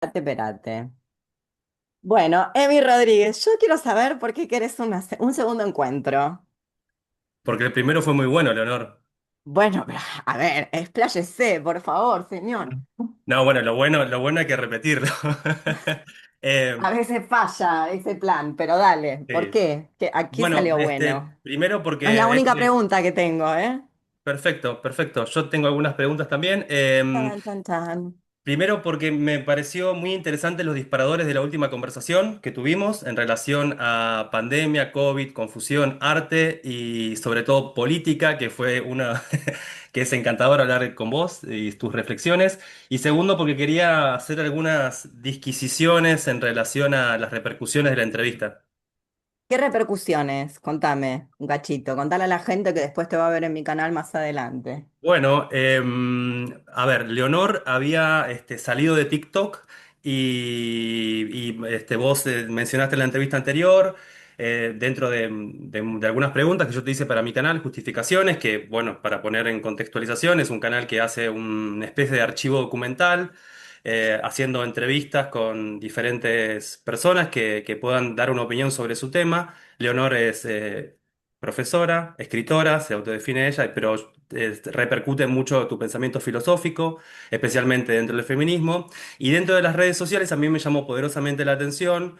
Espérate. Bueno, Emi Rodríguez, yo quiero saber por qué querés un segundo encuentro. Porque el primero fue muy bueno, Leonor. Bueno, pero, a ver, expláyese, por favor, señor. No, bueno, lo bueno hay que repetirlo. A Eh, veces falla ese plan, pero dale, ¿por sí. qué? ¿A qué Bueno, salió bueno? primero No es la porque única pregunta que tengo, ¿eh? perfecto, perfecto. Yo tengo algunas preguntas también. Tan, tan, tan. Primero porque me pareció muy interesante los disparadores de la última conversación que tuvimos en relación a pandemia, COVID, confusión, arte y sobre todo política, que fue una que es encantador hablar con vos y tus reflexiones. Y segundo porque quería hacer algunas disquisiciones en relación a las repercusiones de la entrevista. ¿Qué repercusiones? Contame un cachito, contale a la gente que después te va a ver en mi canal más adelante. Bueno, a ver, Leonor había salido de TikTok y vos mencionaste en la entrevista anterior, dentro de algunas preguntas que yo te hice para mi canal, justificaciones, que bueno, para poner en contextualización, es un canal que hace una especie de archivo documental, haciendo entrevistas con diferentes personas que puedan dar una opinión sobre su tema. Leonor es profesora, escritora, se autodefine ella, pero repercute mucho tu pensamiento filosófico, especialmente dentro del feminismo. Y dentro de las redes sociales a mí me llamó poderosamente la atención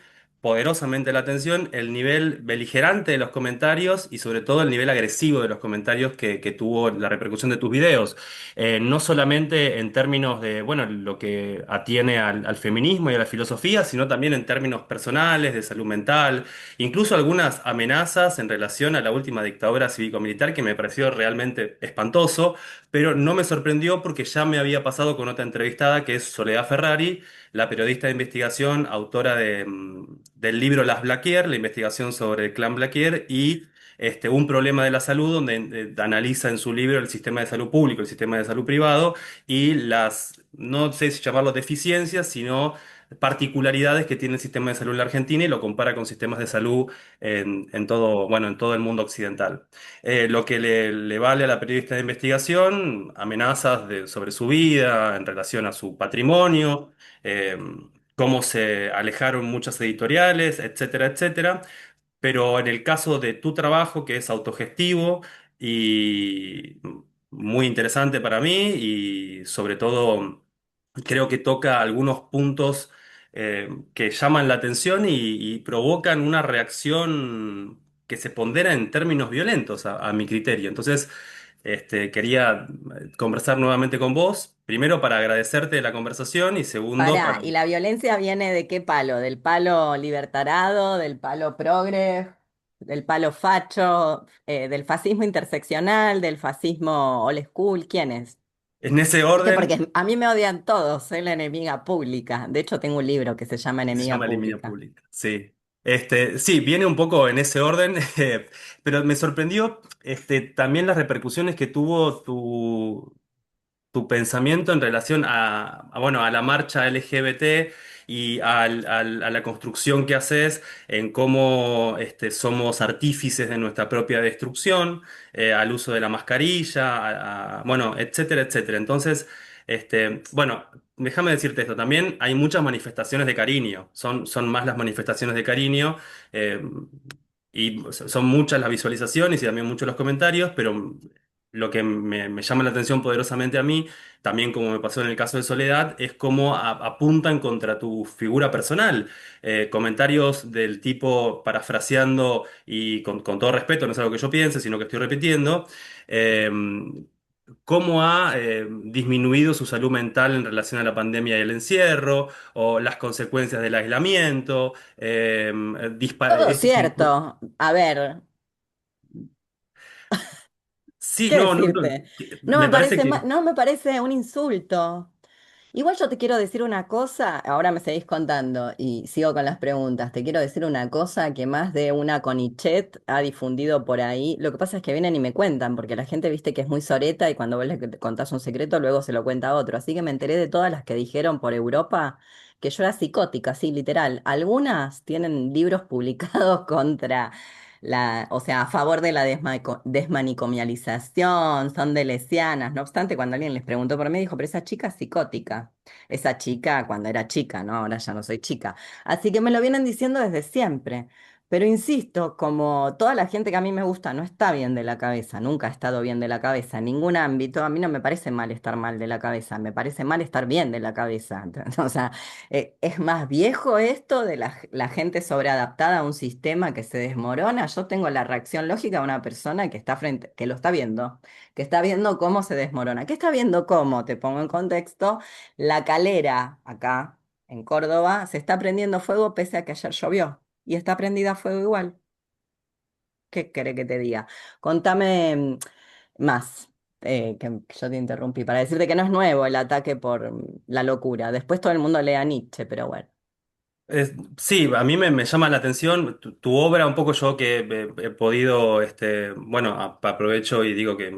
el nivel beligerante de los comentarios y sobre todo el nivel agresivo de los comentarios que tuvo la repercusión de tus videos. No solamente en términos de, bueno, lo que atiene al feminismo y a la filosofía, sino también en términos personales, de salud mental, incluso algunas amenazas en relación a la última dictadura cívico-militar que me pareció realmente espantoso, pero no me sorprendió porque ya me había pasado con otra entrevistada que es Soledad Ferrari, la periodista de investigación, autora del libro Las Blaquier, la investigación sobre el clan Blaquier y un problema de la salud, donde analiza en su libro el sistema de salud público, el sistema de salud privado y las, no sé si llamarlo deficiencias, sino particularidades que tiene el sistema de salud en la Argentina y lo compara con sistemas de salud en todo, bueno, en todo el mundo occidental. Lo que le vale a la periodista de investigación, amenazas sobre su vida en relación a su patrimonio, eh, cómo se alejaron muchas editoriales, etcétera, etcétera. Pero en el caso de tu trabajo, que es autogestivo y muy interesante para mí, y sobre todo creo que toca algunos puntos que llaman la atención y provocan una reacción que se pondera en términos violentos a mi criterio. Entonces, quería conversar nuevamente con vos, primero para agradecerte la conversación y segundo Pará, para... ¿y la violencia viene de qué palo? ¿Del palo libertarado, del palo progre, del palo facho, del fascismo interseccional, del fascismo old school? ¿Quién es? En ese ¿Viste? orden, Porque a mí me odian todos, soy la enemiga pública. De hecho, tengo un libro que se llama se Enemiga llama Alimino Pública. Pública. Sí. Sí, viene un poco en ese orden, pero me sorprendió también las repercusiones que tuvo tu pensamiento en relación bueno, a la marcha LGBT y a la construcción que haces en cómo somos artífices de nuestra propia destrucción, al uso de la mascarilla, bueno, etcétera, etcétera. Entonces, bueno, déjame decirte esto, también hay muchas manifestaciones de cariño, son más las manifestaciones de cariño. eh, y son muchas las visualizaciones y también muchos los comentarios, pero lo que me llama la atención poderosamente a mí, también como me pasó en el caso de Soledad, es cómo apuntan contra tu figura personal. Comentarios del tipo, parafraseando y con todo respeto, no es algo que yo piense, sino que estoy repitiendo, eh, cómo ha disminuido su salud mental en relación a la pandemia y el encierro, o las consecuencias del aislamiento, Todo este tipo... cierto. A ver, Sí, ¿qué no, no, no. decirte? No Me me parece parece que no me parece un insulto. Igual yo te quiero decir una cosa, ahora me seguís contando y sigo con las preguntas. Te quiero decir una cosa que más de una Conichet ha difundido por ahí. Lo que pasa es que vienen y me cuentan, porque la gente viste que es muy soreta y cuando vos le contás un secreto, luego se lo cuenta a otro. Así que me enteré de todas las que dijeron por Europa que yo era psicótica, sí, literal. Algunas tienen libros publicados contra o sea, a favor de la desmanicomialización, son de lesianas. No obstante, cuando alguien les preguntó por mí, dijo, pero esa chica es psicótica. Esa chica cuando era chica, ¿no? Ahora ya no soy chica. Así que me lo vienen diciendo desde siempre. Pero insisto, como toda la gente que a mí me gusta no está bien de la cabeza, nunca ha estado bien de la cabeza en ningún ámbito, a mí no me parece mal estar mal de la cabeza, me parece mal estar bien de la cabeza. O sea, es más viejo esto de la gente sobreadaptada a un sistema que se desmorona. Yo tengo la reacción lógica de una persona que está frente, que lo está viendo, que está viendo cómo se desmorona. ¿Qué está viendo cómo? Te pongo en contexto. La Calera, acá en Córdoba, se está prendiendo fuego pese a que ayer llovió. Y está prendida a fuego igual. ¿Qué querés que te diga? Contame más, que yo te interrumpí, para decirte que no es nuevo el ataque por la locura. Después todo el mundo lee a Nietzsche, pero bueno. Sí, a mí me llama la atención tu obra, un poco yo que he podido, bueno, aprovecho y digo que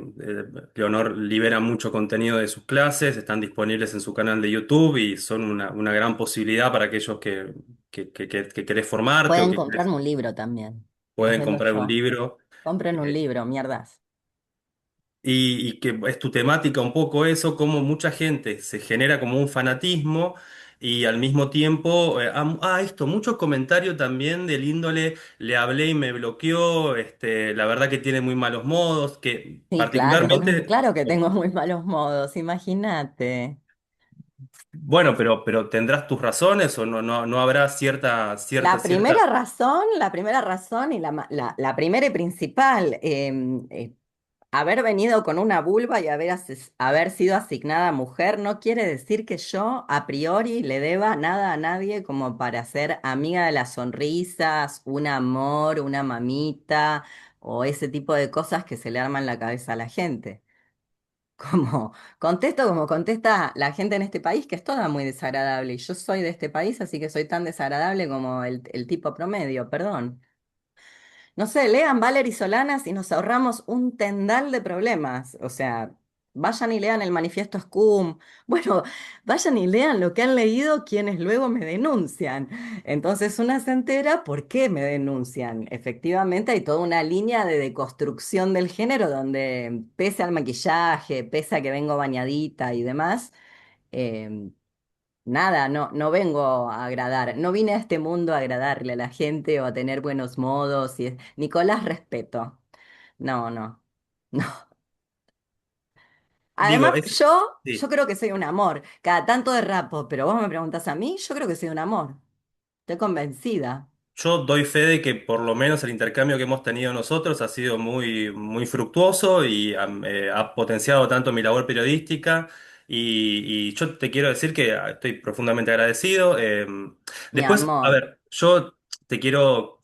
Leonor libera mucho contenido de sus clases, están disponibles en su canal de YouTube y son una gran posibilidad para aquellos que querés formarte o Pueden que querés- comprarme un libro también. Los pueden vendo comprar un yo. libro. Compren un eh, libro, mierdas. y que es tu temática un poco eso, como mucha gente se genera como un fanatismo y al mismo tiempo, esto, mucho comentario también del índole, le hablé y me bloqueó, la verdad que tiene muy malos modos, que Sí, claro, particularmente, claro que tengo muy malos modos, imagínate. bueno, pero tendrás tus razones o no habrá cierta. La primera razón y la primera y principal, haber venido con una vulva y haber sido asignada mujer no quiere decir que yo a priori le deba nada a nadie como para ser amiga de las sonrisas, un amor, una mamita o ese tipo de cosas que se le arman la cabeza a la gente. Como contesto como contesta la gente en este país, que es toda muy desagradable. Y yo soy de este país, así que soy tan desagradable como el tipo promedio, perdón. No sé, lean Valery Solanas y nos ahorramos un tendal de problemas. O sea, vayan y lean el manifiesto SCUM. Bueno, vayan y lean lo que han leído quienes luego me denuncian. Entonces una se entera por qué me denuncian. Efectivamente, hay toda una línea de deconstrucción del género donde, pese al maquillaje, pese a que vengo bañadita y demás, eh, nada, no vengo a agradar, no vine a este mundo a agradarle a la gente o a tener buenos modos. Nicolás, respeto. No, no, no. Digo, Además, yo sí. creo que soy un amor. Cada tanto derrapo, pero vos me preguntás a mí, yo creo que soy un amor. Estoy convencida. Yo doy fe de que por lo menos el intercambio que hemos tenido nosotros ha sido muy fructuoso y ha potenciado tanto mi labor periodística y yo te quiero decir que estoy profundamente agradecido. Mi Después, a amor. ver, yo te quiero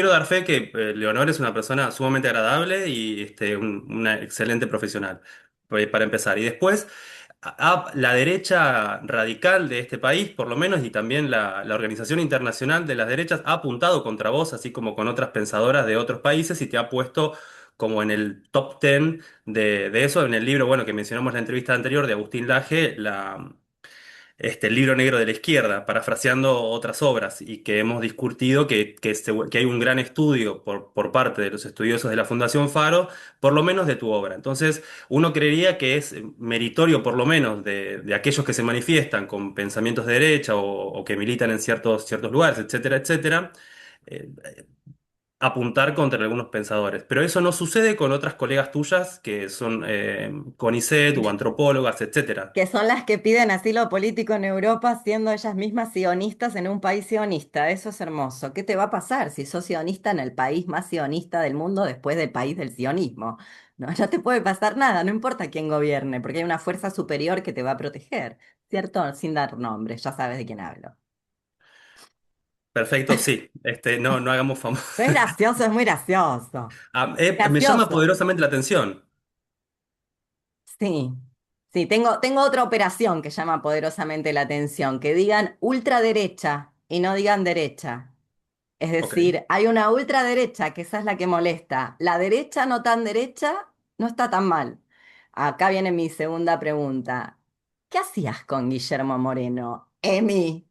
dar fe que Leonor es una persona sumamente agradable y una excelente profesional, para empezar. Y después la derecha radical de este país, por lo menos, y también la Organización Internacional de las Derechas, ha apuntado contra vos, así como con otras pensadoras de otros países, y te ha puesto como en el top 10 de eso. En el libro, bueno, que mencionamos en la entrevista anterior de Agustín Laje, el libro negro de la izquierda, parafraseando otras obras, y que hemos discutido que hay un gran estudio por parte de los estudiosos de la Fundación Faro, por lo menos de tu obra. Entonces, uno creería que es meritorio, por lo menos, de aquellos que se manifiestan con pensamientos de derecha o que militan en ciertos lugares, etcétera, etcétera. eh, Apuntar contra algunos pensadores, pero eso no sucede con otras colegas tuyas que son CONICET o antropólogas, etcétera. Que son las que piden asilo político en Europa, siendo ellas mismas sionistas en un país sionista. Eso es hermoso. ¿Qué te va a pasar si sos sionista en el país más sionista del mundo después del país del sionismo? No, no te puede pasar nada, no importa quién gobierne, porque hay una fuerza superior que te va a proteger, ¿cierto? Sin dar nombres, ya sabes de quién hablo. Perfecto, sí. No hagamos famoso. Es gracioso, es muy gracioso. Me llama Gracioso. poderosamente la atención. Sí, sí, tengo otra operación que llama poderosamente la atención, que digan ultraderecha y no digan derecha. Es Ok. decir, hay una ultraderecha, que esa es la que molesta. La derecha no tan derecha no está tan mal. Acá viene mi segunda pregunta. ¿Qué hacías con Guillermo Moreno? Emi.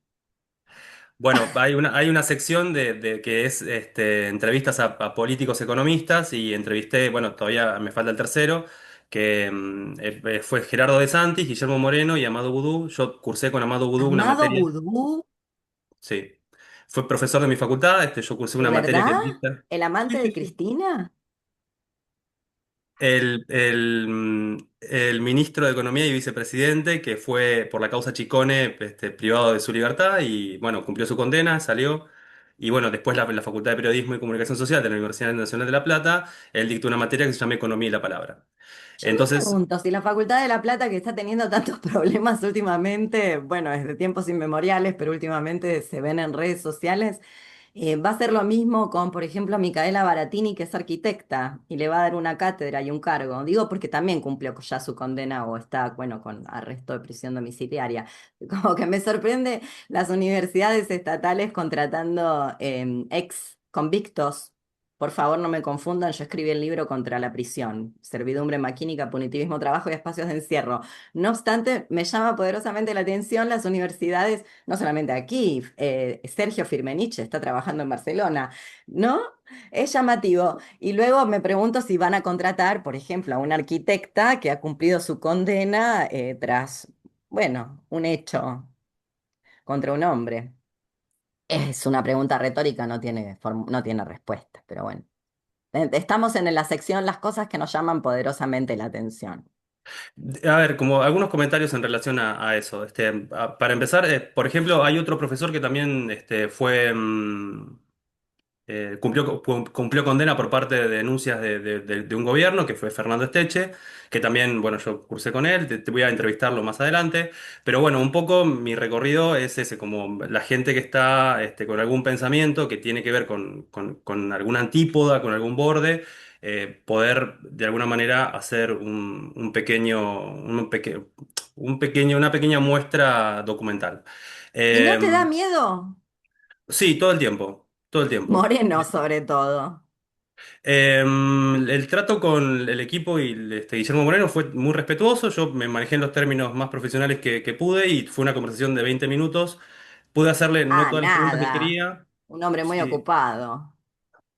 Bueno, hay una sección que es entrevistas a políticos economistas y entrevisté, bueno, todavía me falta el tercero, que fue Gerardo De Santis, Guillermo Moreno y Amado Boudou. Yo cursé con Amado Boudou una Amado materia, Vudú, sí. Fue profesor de mi facultad, yo cursé ¿de una materia que verdad? es lista. ¿El Sí, amante sí, de sí. Cristina? El ministro de Economía y vicepresidente, que fue por la causa Chicone, privado de su libertad y bueno, cumplió su condena, salió. Y bueno, después la Facultad de Periodismo y Comunicación Social de la Universidad Nacional de La Plata, él dictó una materia que se llama Economía y la Palabra. Yo me Entonces, pregunto si la Facultad de La Plata, que está teniendo tantos problemas últimamente, bueno, desde tiempos inmemoriales, pero últimamente se ven en redes sociales, va a hacer lo mismo con, por ejemplo, Micaela Baratini, que es arquitecta, y le va a dar una cátedra y un cargo. Digo porque también cumplió ya su condena o está, bueno, con arresto de prisión domiciliaria. Como que me sorprende las universidades estatales contratando ex convictos. Por favor, no me confundan, yo escribí el libro contra la prisión, servidumbre maquínica, punitivismo, trabajo y espacios de encierro. No obstante, me llama poderosamente la atención las universidades, no solamente aquí, Sergio Firmenich está trabajando en Barcelona, ¿no? Es llamativo. Y luego me pregunto si van a contratar, por ejemplo, a una arquitecta que ha cumplido su condena tras, bueno, un hecho contra un hombre. Es una pregunta retórica, no tiene respuesta, pero bueno. Estamos en la sección las cosas que nos llaman poderosamente la atención. a ver, como algunos comentarios en relación a eso. Para empezar, por ejemplo, hay otro profesor que también cumplió condena por parte de denuncias de un gobierno, que fue Fernando Esteche, que también, bueno, yo cursé con él, te voy a entrevistarlo más adelante, pero bueno, un poco mi recorrido es ese, como la gente que está con algún pensamiento que tiene que ver con alguna antípoda, con algún borde, poder de alguna manera hacer una pequeña muestra documental. ¿Y no Eh, te da miedo? sí, todo el tiempo, todo el tiempo. Moreno, sobre todo. El trato con el equipo y Guillermo Moreno fue muy respetuoso. Yo me manejé en los términos más profesionales que pude y fue una conversación de 20 minutos. Pude hacerle no Ah, todas las preguntas que él nada. quería. Un hombre muy Sí, ocupado.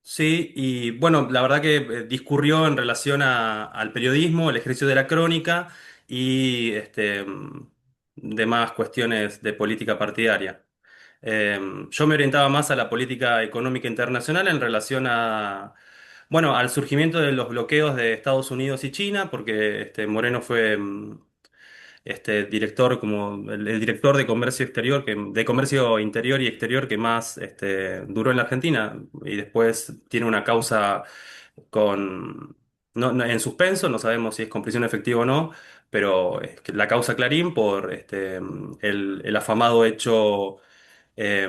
sí, y bueno, la verdad que discurrió en relación al periodismo, el ejercicio de la crónica y demás cuestiones de política partidaria. Yo me orientaba más a la política económica internacional en relación bueno, al surgimiento de los bloqueos de Estados Unidos y China, porque Moreno fue director como el director de comercio exterior, de comercio interior y exterior que más duró en la Argentina, y después tiene una causa con en suspenso, no sabemos si es con prisión efectiva o no, pero es que la causa Clarín por el afamado hecho eh,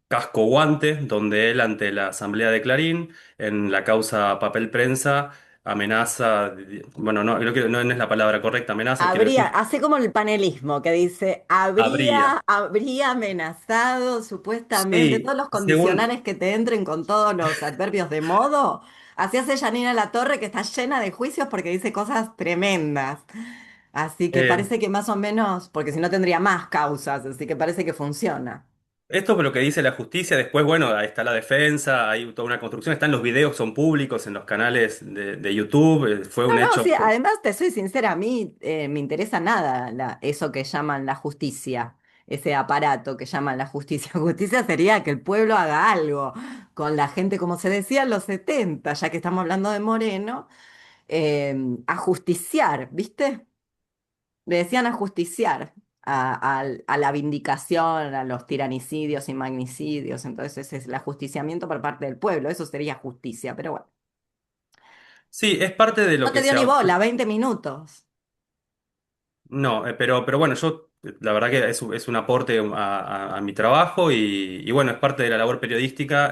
Casco Guante, donde él ante la asamblea de Clarín, en la causa Papel Prensa, amenaza, bueno, no, creo que no es la palabra correcta, amenaza, quiero Habría, decir, hace como el panelismo que dice, habría. habría amenazado supuestamente Sí, todos los según condicionales que te entren con todos los adverbios de modo. Así hace Janina Latorre, que está llena de juicios porque dice cosas tremendas. Así que eh, parece que más o menos, porque si no tendría más causas, así que parece que funciona. esto es lo que dice la justicia, después, bueno, ahí está la defensa, hay toda una construcción, están los videos, son públicos en los canales de YouTube, fue No, un no, hecho. sí, además te soy sincera, a mí me interesa nada eso que llaman la justicia, ese aparato que llaman la justicia. Justicia sería que el pueblo haga algo con la gente, como se decía en los 70, ya que estamos hablando de Moreno, ajusticiar, ¿viste? Le decían ajusticiar a la vindicación, a los tiranicidios y magnicidios, entonces ese es el ajusticiamiento por parte del pueblo, eso sería justicia, pero bueno, Sí, es parte de lo no te que dio se... ni bola, 20 minutos. No, pero bueno, yo la verdad que es un aporte a mi trabajo y bueno, es parte de la labor periodística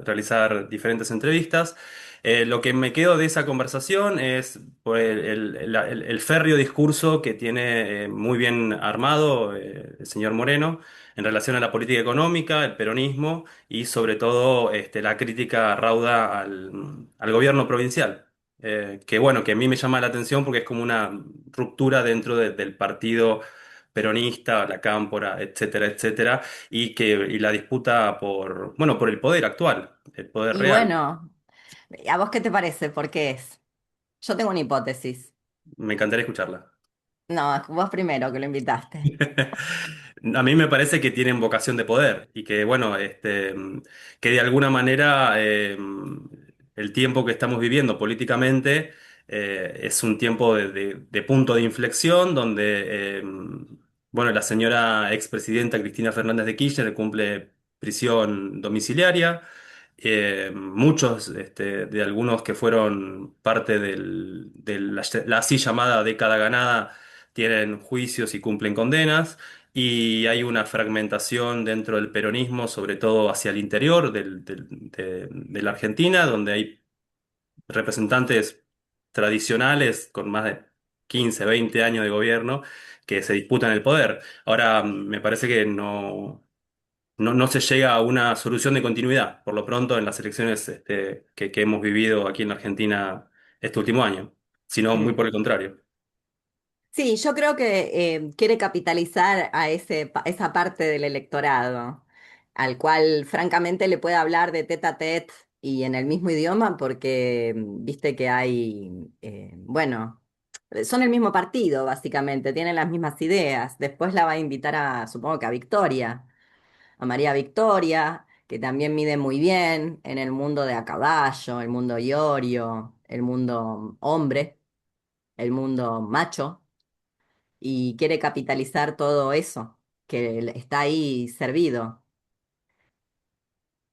realizar diferentes entrevistas. Lo que me quedo de esa conversación es pues, el férreo discurso que tiene muy bien armado el señor Moreno en relación a la política económica, el peronismo y sobre todo la crítica rauda al gobierno provincial. Que bueno, que a mí me llama la atención porque es como una ruptura dentro del partido peronista, la Cámpora, etcétera, etcétera, y la disputa por, bueno, por el poder actual, el poder Y real. bueno, ¿a vos qué te parece? ¿Por qué es? Yo tengo una hipótesis. Me encantaría escucharla. No, vos primero que lo invitaste. A mí me parece que tienen vocación de poder y que, bueno, que de alguna manera el tiempo que estamos viviendo políticamente es un tiempo de punto de inflexión donde, bueno, la señora expresidenta Cristina Fernández de Kirchner cumple prisión domiciliaria. Muchos de algunos que fueron parte de la así llamada década ganada tienen juicios y cumplen condenas, y hay una fragmentación dentro del peronismo, sobre todo hacia el interior de la Argentina, donde hay representantes tradicionales con más de 15, 20 años de gobierno que se disputan el poder. Ahora, me parece que no se llega a una solución de continuidad, por lo pronto en las elecciones que hemos vivido aquí en la Argentina este último año, sino muy Mm. por el contrario. Sí, yo creo que quiere capitalizar a esa parte del electorado, al cual francamente le puede hablar de tete a tete y en el mismo idioma, porque viste que hay, bueno, son el mismo partido, básicamente, tienen las mismas ideas. Después la va a invitar a, supongo que a Victoria, a María Victoria, que también mide muy bien en el mundo de a caballo, el mundo iorio, el mundo hombre, el mundo macho y quiere capitalizar todo eso que está ahí servido.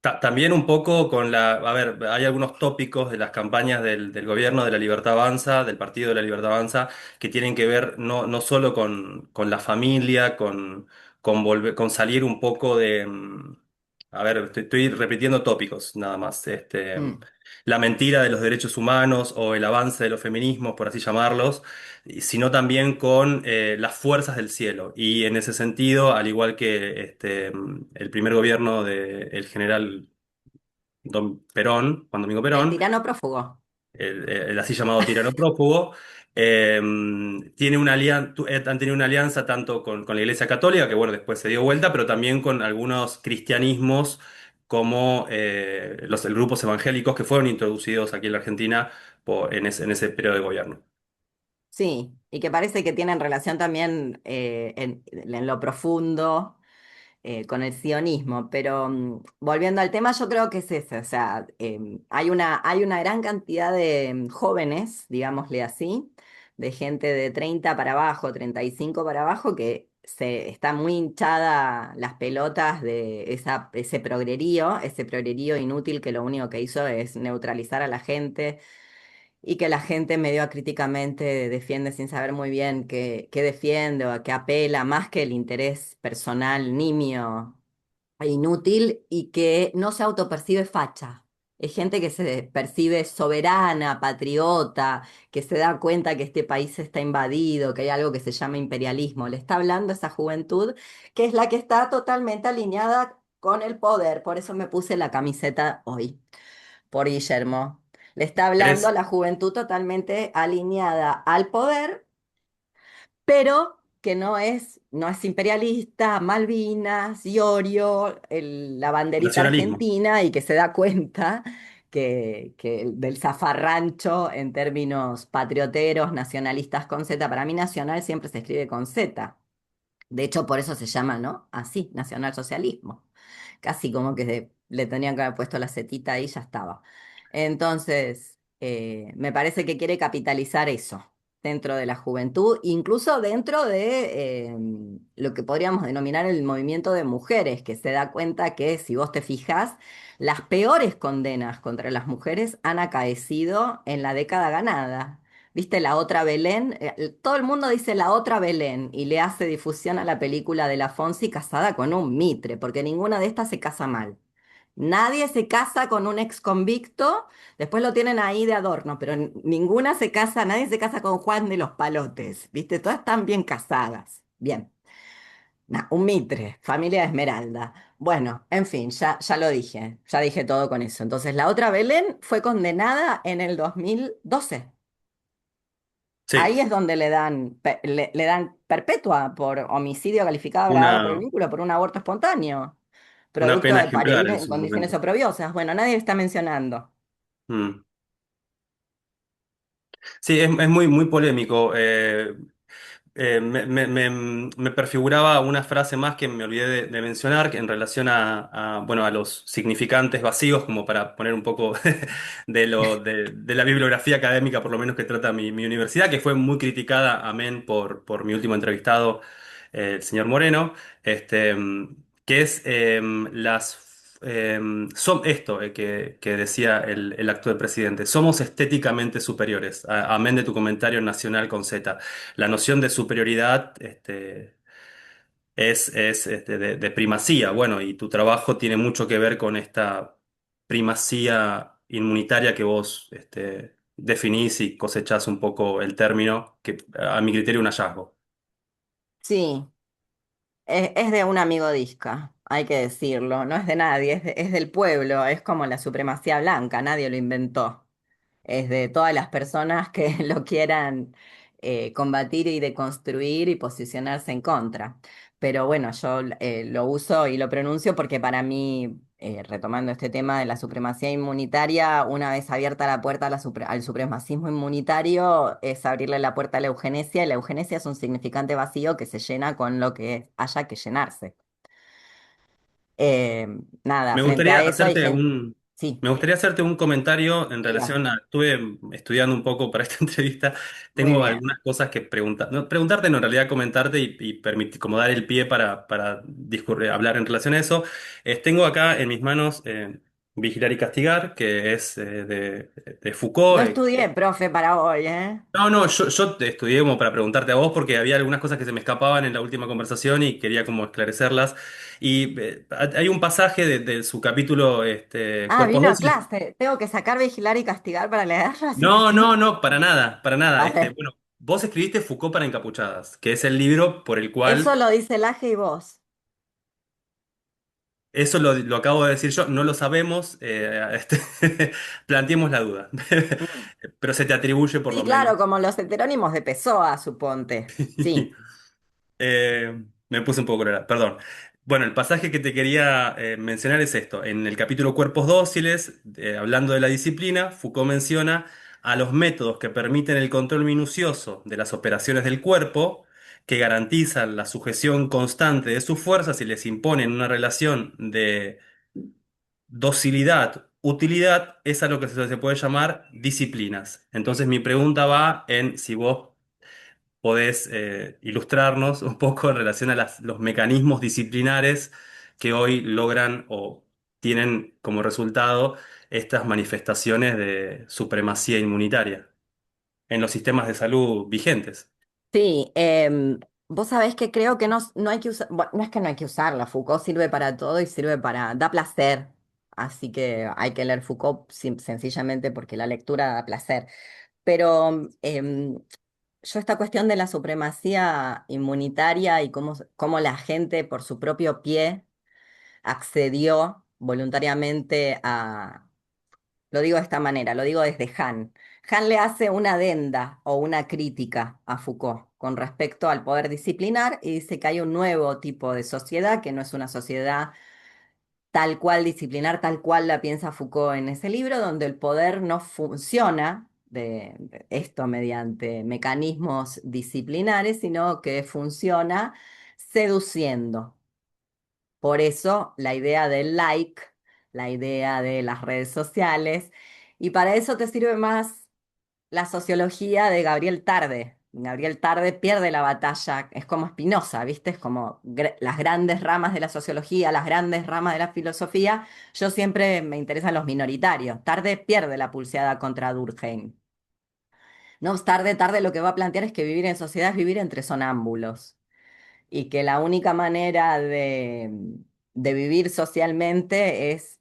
También un poco con a ver, hay algunos tópicos de las campañas del gobierno de la Libertad Avanza, del Partido de la Libertad Avanza, que tienen que ver no solo con la familia, con salir un poco a ver, estoy repitiendo tópicos nada más. Mm. La mentira de los derechos humanos o el avance de los feminismos, por así llamarlos, sino también con las fuerzas del cielo. Y en ese sentido, al igual que el primer gobierno del general Don Perón, Juan Domingo El Perón, tirano prófugo. el así llamado tirano prófugo, han tenido una alianza tanto con la Iglesia Católica, que bueno, después se dio vuelta, pero también con algunos cristianismos como los grupos evangélicos que fueron introducidos aquí en la Argentina en ese periodo de gobierno. Sí, y que parece que tienen relación también en lo profundo con el sionismo, pero volviendo al tema, yo creo que es ese, o sea, hay una gran cantidad de jóvenes, digámosle así, de gente de 30 para abajo, 35 para abajo, que se está muy hinchada las pelotas de ese progrerío inútil que lo único que hizo es neutralizar a la gente y que la gente medio acríticamente defiende sin saber muy bien qué defiende o a qué apela, más que el interés personal nimio e inútil y que no se autopercibe facha. Es gente que se percibe soberana, patriota, que se da cuenta que este país está invadido, que hay algo que se llama imperialismo. Le está hablando esa juventud que es la que está totalmente alineada con el poder. Por eso me puse la camiseta hoy, por Guillermo. Le está hablando a ¿Crees? la juventud totalmente alineada al poder, pero que no es imperialista, Malvinas, Iorio, la banderita Nacionalismo. argentina y que se da cuenta que del zafarrancho en términos patrioteros, nacionalistas con Z, para mí nacional siempre se escribe con Z. De hecho, por eso se llama, ¿no? Así, nacionalsocialismo. Casi como que le tenían que haber puesto la setita ahí y ya estaba. Entonces, me parece que quiere capitalizar eso dentro de la juventud, incluso dentro de lo que podríamos denominar el movimiento de mujeres, que se da cuenta que, si vos te fijás, las peores condenas contra las mujeres han acaecido en la década ganada. ¿Viste la otra Belén? Todo el mundo dice la otra Belén y le hace difusión a la película de la Fonsi casada con un mitre, porque ninguna de estas se casa mal. Nadie se casa con un ex convicto, después lo tienen ahí de adorno, pero ninguna se casa, nadie se casa con Juan de los Palotes, ¿viste? Todas están bien casadas. Bien. Nah, un mitre, familia de Esmeralda. Bueno, en fin, ya lo dije, ya dije todo con eso. Entonces, la otra Belén fue condenada en el 2012. Sí, Ahí es donde le dan perpetua por homicidio calificado agravado por el una, vínculo por un aborto espontáneo, una producto pena de ejemplar parir en en su condiciones momento. oprobiosas. Bueno, nadie está mencionando. Mm. Sí, es muy, muy polémico. Me prefiguraba una frase más que me olvidé de mencionar, que en relación bueno, a los significantes vacíos, como para poner un poco de la bibliografía académica, por lo menos que trata mi universidad, que fue muy criticada, amén, por mi último entrevistado, el señor Moreno, que es son esto que decía el actual presidente, somos estéticamente superiores, amén de tu comentario nacional con Z. La noción de superioridad es de primacía. Bueno, y tu trabajo tiene mucho que ver con esta primacía inmunitaria que vos definís y cosechás un poco el término, que a mi criterio un hallazgo. Sí, es de un amigo disca, hay que decirlo, no es de nadie, es del pueblo, es como la supremacía blanca, nadie lo inventó. Es de todas las personas que lo quieran combatir y deconstruir y posicionarse en contra. Pero bueno, yo lo uso y lo pronuncio porque para mí, retomando este tema de la supremacía inmunitaria, una vez abierta la puerta a al supremacismo inmunitario, es abrirle la puerta a la eugenesia, y la eugenesia es un significante vacío que se llena con lo que haya que llenarse. Eh, Nada, Me frente gustaría a eso hay hacerte gente... Sí, me gustaría hacerte un comentario en diga. relación estuve estudiando un poco para esta entrevista, Muy tengo bien. algunas cosas que preguntar, no, preguntarte, no, en realidad comentarte y permitir, como dar el pie para discurrir, hablar en relación a eso. Tengo acá en mis manos Vigilar y Castigar, que es de No Foucault. estudié, profe, para hoy, ¿eh? No, no, yo te estudié como para preguntarte a vos porque había algunas cosas que se me escapaban en la última conversación y quería como esclarecerlas. Y hay un pasaje de su capítulo Ah, Cuerpos vino a Dóciles. clase. Tengo que sacar, vigilar y castigar para leerlo, así que No, estoy... no, no, para nada, para nada. Vale. Bueno, vos escribiste Foucault para encapuchadas, que es el libro por el Eso cual, lo dice Laje y vos. eso lo acabo de decir yo, no lo sabemos, planteemos la duda. Mm. Pero se te atribuye por Sí, lo menos. claro, como los heterónimos de Pessoa, suponte. Sí. Me puse un poco colorado, perdón. Bueno, el pasaje que te quería mencionar es esto. En el capítulo Cuerpos Dóciles, hablando de la disciplina, Foucault menciona a los métodos que permiten el control minucioso de las operaciones del cuerpo, que garantizan la sujeción constante de sus fuerzas y les imponen una relación de docilidad, utilidad, es a lo que se puede llamar disciplinas. Entonces mi pregunta va en si vos podés ilustrarnos un poco en relación a los mecanismos disciplinares que hoy logran o tienen como resultado estas manifestaciones de supremacía inmunitaria en los sistemas de salud vigentes. Sí, vos sabés que creo que no hay que usar, bueno, no es que no hay que usarla, Foucault sirve para todo y sirve para, da placer, así que hay que leer Foucault sencillamente porque la lectura da placer. Pero yo esta cuestión de la supremacía inmunitaria y cómo la gente por su propio pie accedió voluntariamente a, lo digo de esta manera, lo digo desde Han. Han le hace una adenda o una crítica a Foucault con respecto al poder disciplinar y dice que hay un nuevo tipo de sociedad, que no es una sociedad tal cual disciplinar, tal cual la piensa Foucault en ese libro, donde el poder no funciona de esto mediante mecanismos disciplinares, sino que funciona seduciendo. Por eso la idea del like, la idea de las redes sociales, y para eso te sirve más la sociología de Gabriel Tarde. Gabriel Tarde pierde la batalla, es como Spinoza, ¿viste? Es como las grandes ramas de la sociología, las grandes ramas de la filosofía. Yo siempre me interesan los minoritarios. Tarde pierde la pulseada contra Durkheim. No, tarde lo que va a plantear es que vivir en sociedad es vivir entre sonámbulos y que la única manera de vivir socialmente es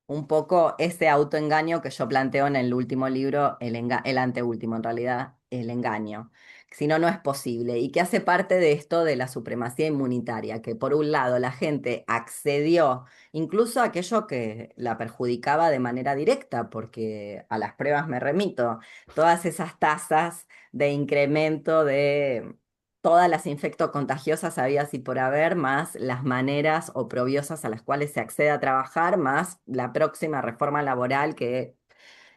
un poco ese autoengaño que yo planteo en el último libro, el anteúltimo en realidad, el engaño. si no, no es posible, y que hace parte de esto de la supremacía inmunitaria, que por un lado la gente accedió incluso a aquello que la perjudicaba de manera directa, porque a las pruebas me remito, todas esas tasas de incremento de todas las infectocontagiosas habidas y por haber, más las maneras oprobiosas a las cuales se accede a trabajar, más la próxima reforma laboral que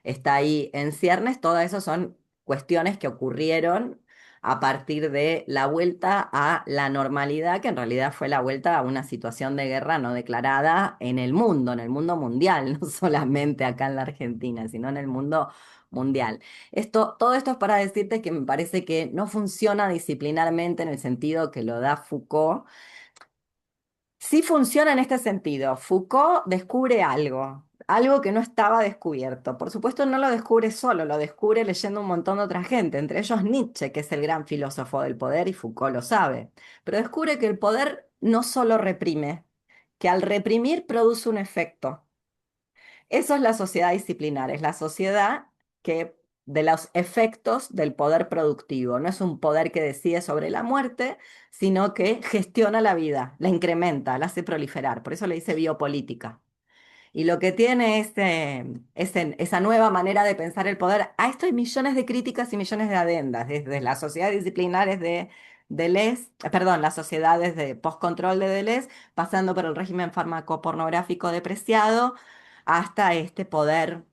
está ahí en ciernes, todo eso son cuestiones que ocurrieron a partir de la vuelta a la normalidad, que en realidad fue la vuelta a una situación de guerra no declarada en el mundo mundial, no solamente acá en la Argentina, sino en el mundo mundial. Todo esto es para decirte que me parece que no funciona disciplinarmente en el sentido que lo da Foucault. Sí funciona en este sentido. Foucault descubre algo, algo que no estaba descubierto. Por supuesto, no lo descubre solo, lo descubre leyendo un montón de otra gente, entre ellos Nietzsche, que es el gran filósofo del poder, y Foucault lo sabe. Pero descubre que el poder no solo reprime, que al reprimir produce un efecto. Eso es la sociedad disciplinar, es la sociedad que de los efectos del poder productivo. No es un poder que decide sobre la muerte, sino que gestiona la vida, la incrementa, la hace proliferar. Por eso le dice biopolítica. Y lo que tiene esa nueva manera de pensar el poder, a esto hay millones de críticas y millones de adendas, desde las sociedades disciplinares de Deleuze, perdón, las sociedades de postcontrol de Deleuze, pasando por el régimen farmacopornográfico depreciado, hasta este poder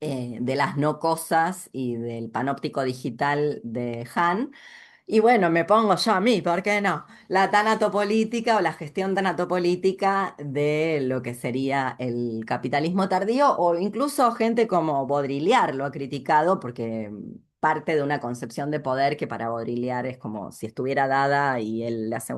de las no cosas y del panóptico digital de Han. Y bueno, me pongo yo a mí, ¿por qué no? La tanatopolítica o la gestión tanatopolítica de lo que sería el capitalismo tardío, o incluso gente como Baudrillard lo ha criticado porque parte de una concepción de poder que para Baudrillard es como si estuviera dada y él le hace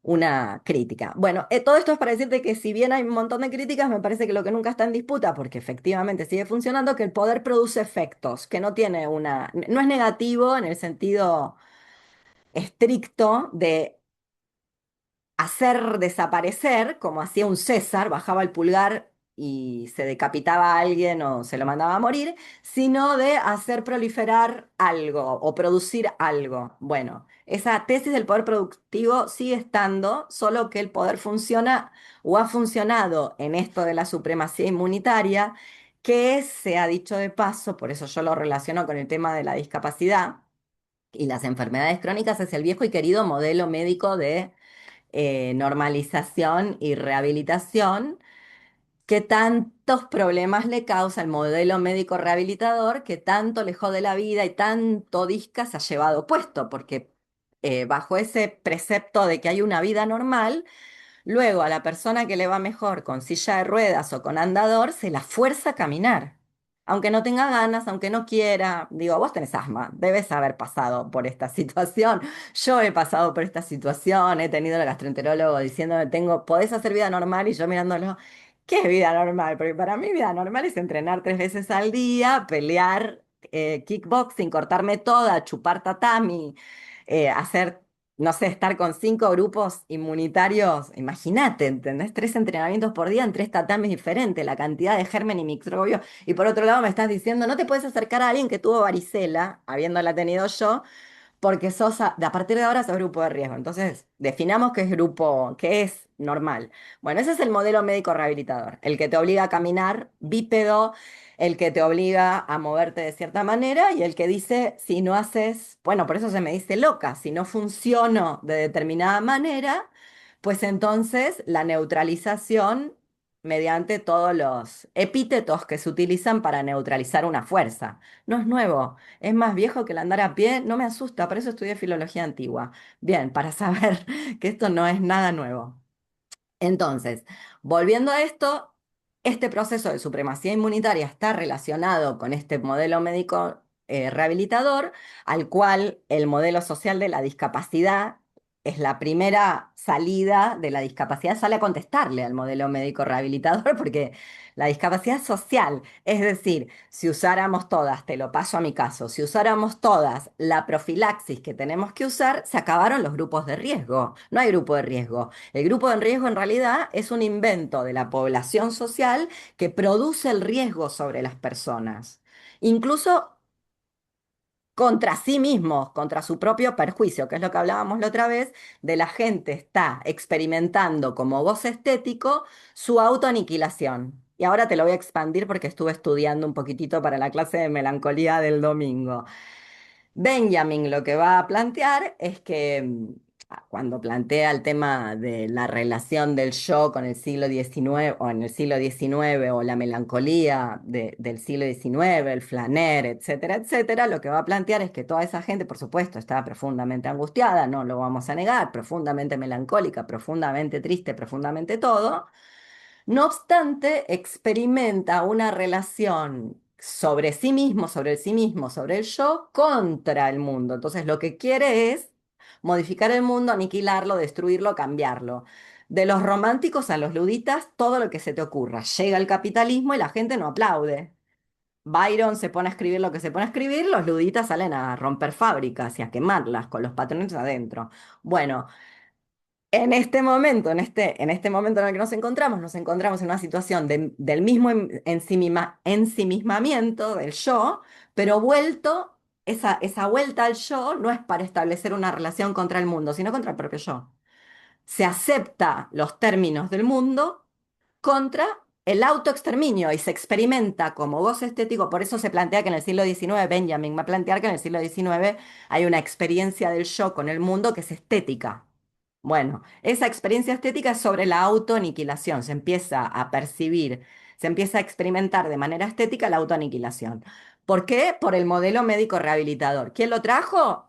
una crítica. Bueno, todo esto es para decirte que si bien hay un montón de críticas, me parece que lo que nunca está en disputa, porque efectivamente sigue funcionando, que el poder produce efectos, que no tiene no es negativo en el sentido estricto de hacer desaparecer, como hacía un César, bajaba el pulgar y se decapitaba a alguien o se lo mandaba a morir, sino de hacer proliferar algo o producir algo. Bueno, esa tesis del poder productivo sigue estando, solo que el poder funciona o ha funcionado en esto de la supremacía inmunitaria, que se ha dicho de paso, por eso yo lo relaciono con el tema de la discapacidad y las enfermedades crónicas, es el viejo y querido modelo médico de normalización y rehabilitación, que tantos problemas le causa el modelo médico rehabilitador, que tanto le jode la vida y tanto disca se ha llevado puesto, porque bajo ese precepto de que hay una vida normal, luego a la persona que le va mejor con silla de ruedas o con andador, se la fuerza a caminar. Aunque no tenga ganas, aunque no quiera. Digo, vos tenés asma, debes haber pasado por esta situación. Yo he pasado por esta situación, he tenido al gastroenterólogo diciéndome, podés hacer vida normal y yo mirándolo, ¿qué es vida normal? Porque para mí vida normal es entrenar 3 veces al día, pelear, kickboxing, cortarme toda, chupar tatami, hacer no sé, estar con 5 grupos inmunitarios, imagínate, ¿entendés? 3 entrenamientos por día en 3 tatamis diferentes, la cantidad de germen y microbios. Y por otro lado me estás diciendo, no te puedes acercar a alguien que tuvo varicela, habiéndola tenido yo, porque a partir de ahora sos grupo de riesgo. Entonces, definamos qué es grupo, qué es normal. Bueno, ese es el modelo médico rehabilitador, el que te obliga a caminar bípedo, el que te obliga a moverte de cierta manera y el que dice, si no haces, bueno, por eso se me dice loca, si no funciono de determinada manera, pues entonces la neutralización mediante todos los epítetos que se utilizan para neutralizar una fuerza. No es nuevo. Es más viejo que el andar a pie, no me asusta, por eso estudié filología antigua. Bien, para saber que esto no es nada nuevo. Entonces, volviendo a esto, este proceso de supremacía inmunitaria está relacionado con este modelo médico rehabilitador, al cual el modelo social de la discapacidad es la primera salida de la discapacidad, sale a contestarle al modelo médico rehabilitador, porque la discapacidad social, es decir, si usáramos todas, te lo paso a mi caso, si usáramos todas la profilaxis que tenemos que usar, se acabaron los grupos de riesgo. No hay grupo de riesgo. El grupo de riesgo en realidad es un invento de la población social que produce el riesgo sobre las personas. Incluso contra sí mismos, contra su propio perjuicio, que es lo que hablábamos la otra vez, de la gente está experimentando como goce estético su autoaniquilación. Y ahora te lo voy a expandir porque estuve estudiando un poquitito para la clase de melancolía del domingo. Benjamin lo que va a plantear es que cuando plantea el tema de la relación del yo con el siglo XIX o en el siglo XIX o la melancolía del siglo XIX, el flaner, etcétera, etcétera, lo que va a plantear es que toda esa gente, por supuesto, está profundamente angustiada, no lo vamos a negar, profundamente melancólica, profundamente triste, profundamente todo. No obstante, experimenta una relación sobre sí mismo, sobre el sí mismo, sobre el yo, contra el mundo. Entonces, lo que quiere es modificar el mundo, aniquilarlo, destruirlo, cambiarlo. De los románticos a los luditas, todo lo que se te ocurra. Llega el capitalismo y la gente no aplaude. Byron se pone a escribir lo que se pone a escribir, los luditas salen a romper fábricas y a quemarlas con los patrones adentro. Bueno, en este momento en el que nos encontramos en una situación del mismo ensimismamiento del yo, pero vuelto, esa vuelta al yo no es para establecer una relación contra el mundo, sino contra el propio yo. Se acepta los términos del mundo contra el autoexterminio y se experimenta como goce estético. Por eso se plantea que en el siglo XIX, Benjamin va a plantear que en el siglo XIX hay una experiencia del yo con el mundo que es estética. Bueno, esa experiencia estética es sobre la autoaniquilación, se empieza a percibir, se empieza a experimentar de manera estética la autoaniquilación. ¿Por qué? Por el modelo médico rehabilitador. ¿Quién lo trajo?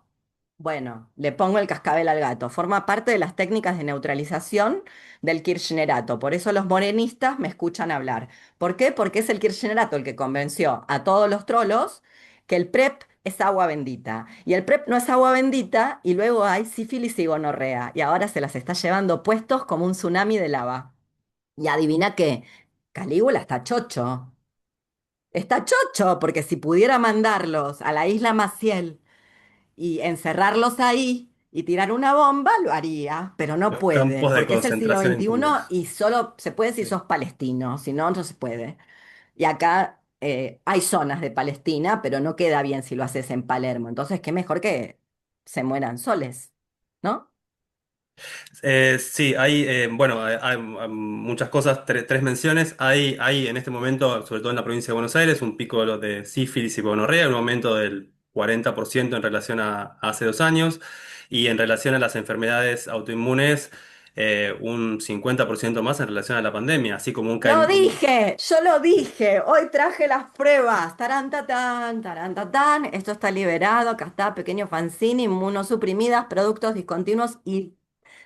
Bueno, le pongo el cascabel al gato. Forma parte de las técnicas de neutralización del kirchnerato. Por eso los morenistas me escuchan hablar. ¿Por qué? Porque es el kirchnerato el que convenció a todos los trolos que el PrEP es agua bendita. Y el PrEP no es agua bendita y luego hay sífilis y gonorrea. Y ahora se las está llevando puestos como un tsunami de lava. Y adivina qué, Calígula está chocho. Está chocho porque si pudiera mandarlos a la isla Maciel y encerrarlos ahí y tirar una bomba, lo haría, pero no Los puede, campos de porque es el siglo concentración XXI incluidos. y solo se puede si Sí. sos palestino, si no, no se puede. Y acá hay zonas de Palestina, pero no queda bien si lo haces en Palermo. Entonces, qué mejor que se mueran soles, ¿no? Sí, hay, bueno, hay muchas cosas, tres menciones. Hay en este momento, sobre todo en la provincia de Buenos Aires, un pico de sífilis y gonorrea, un aumento del 40% en relación a hace 2 años, y en relación a las enfermedades autoinmunes, un 50% más en relación a la pandemia, así como un... Lo dije, yo lo dije, hoy traje las pruebas, tarantatán, tarantatán, esto está liberado, acá está, pequeño fanzine, inmunosuprimidas, productos discontinuos y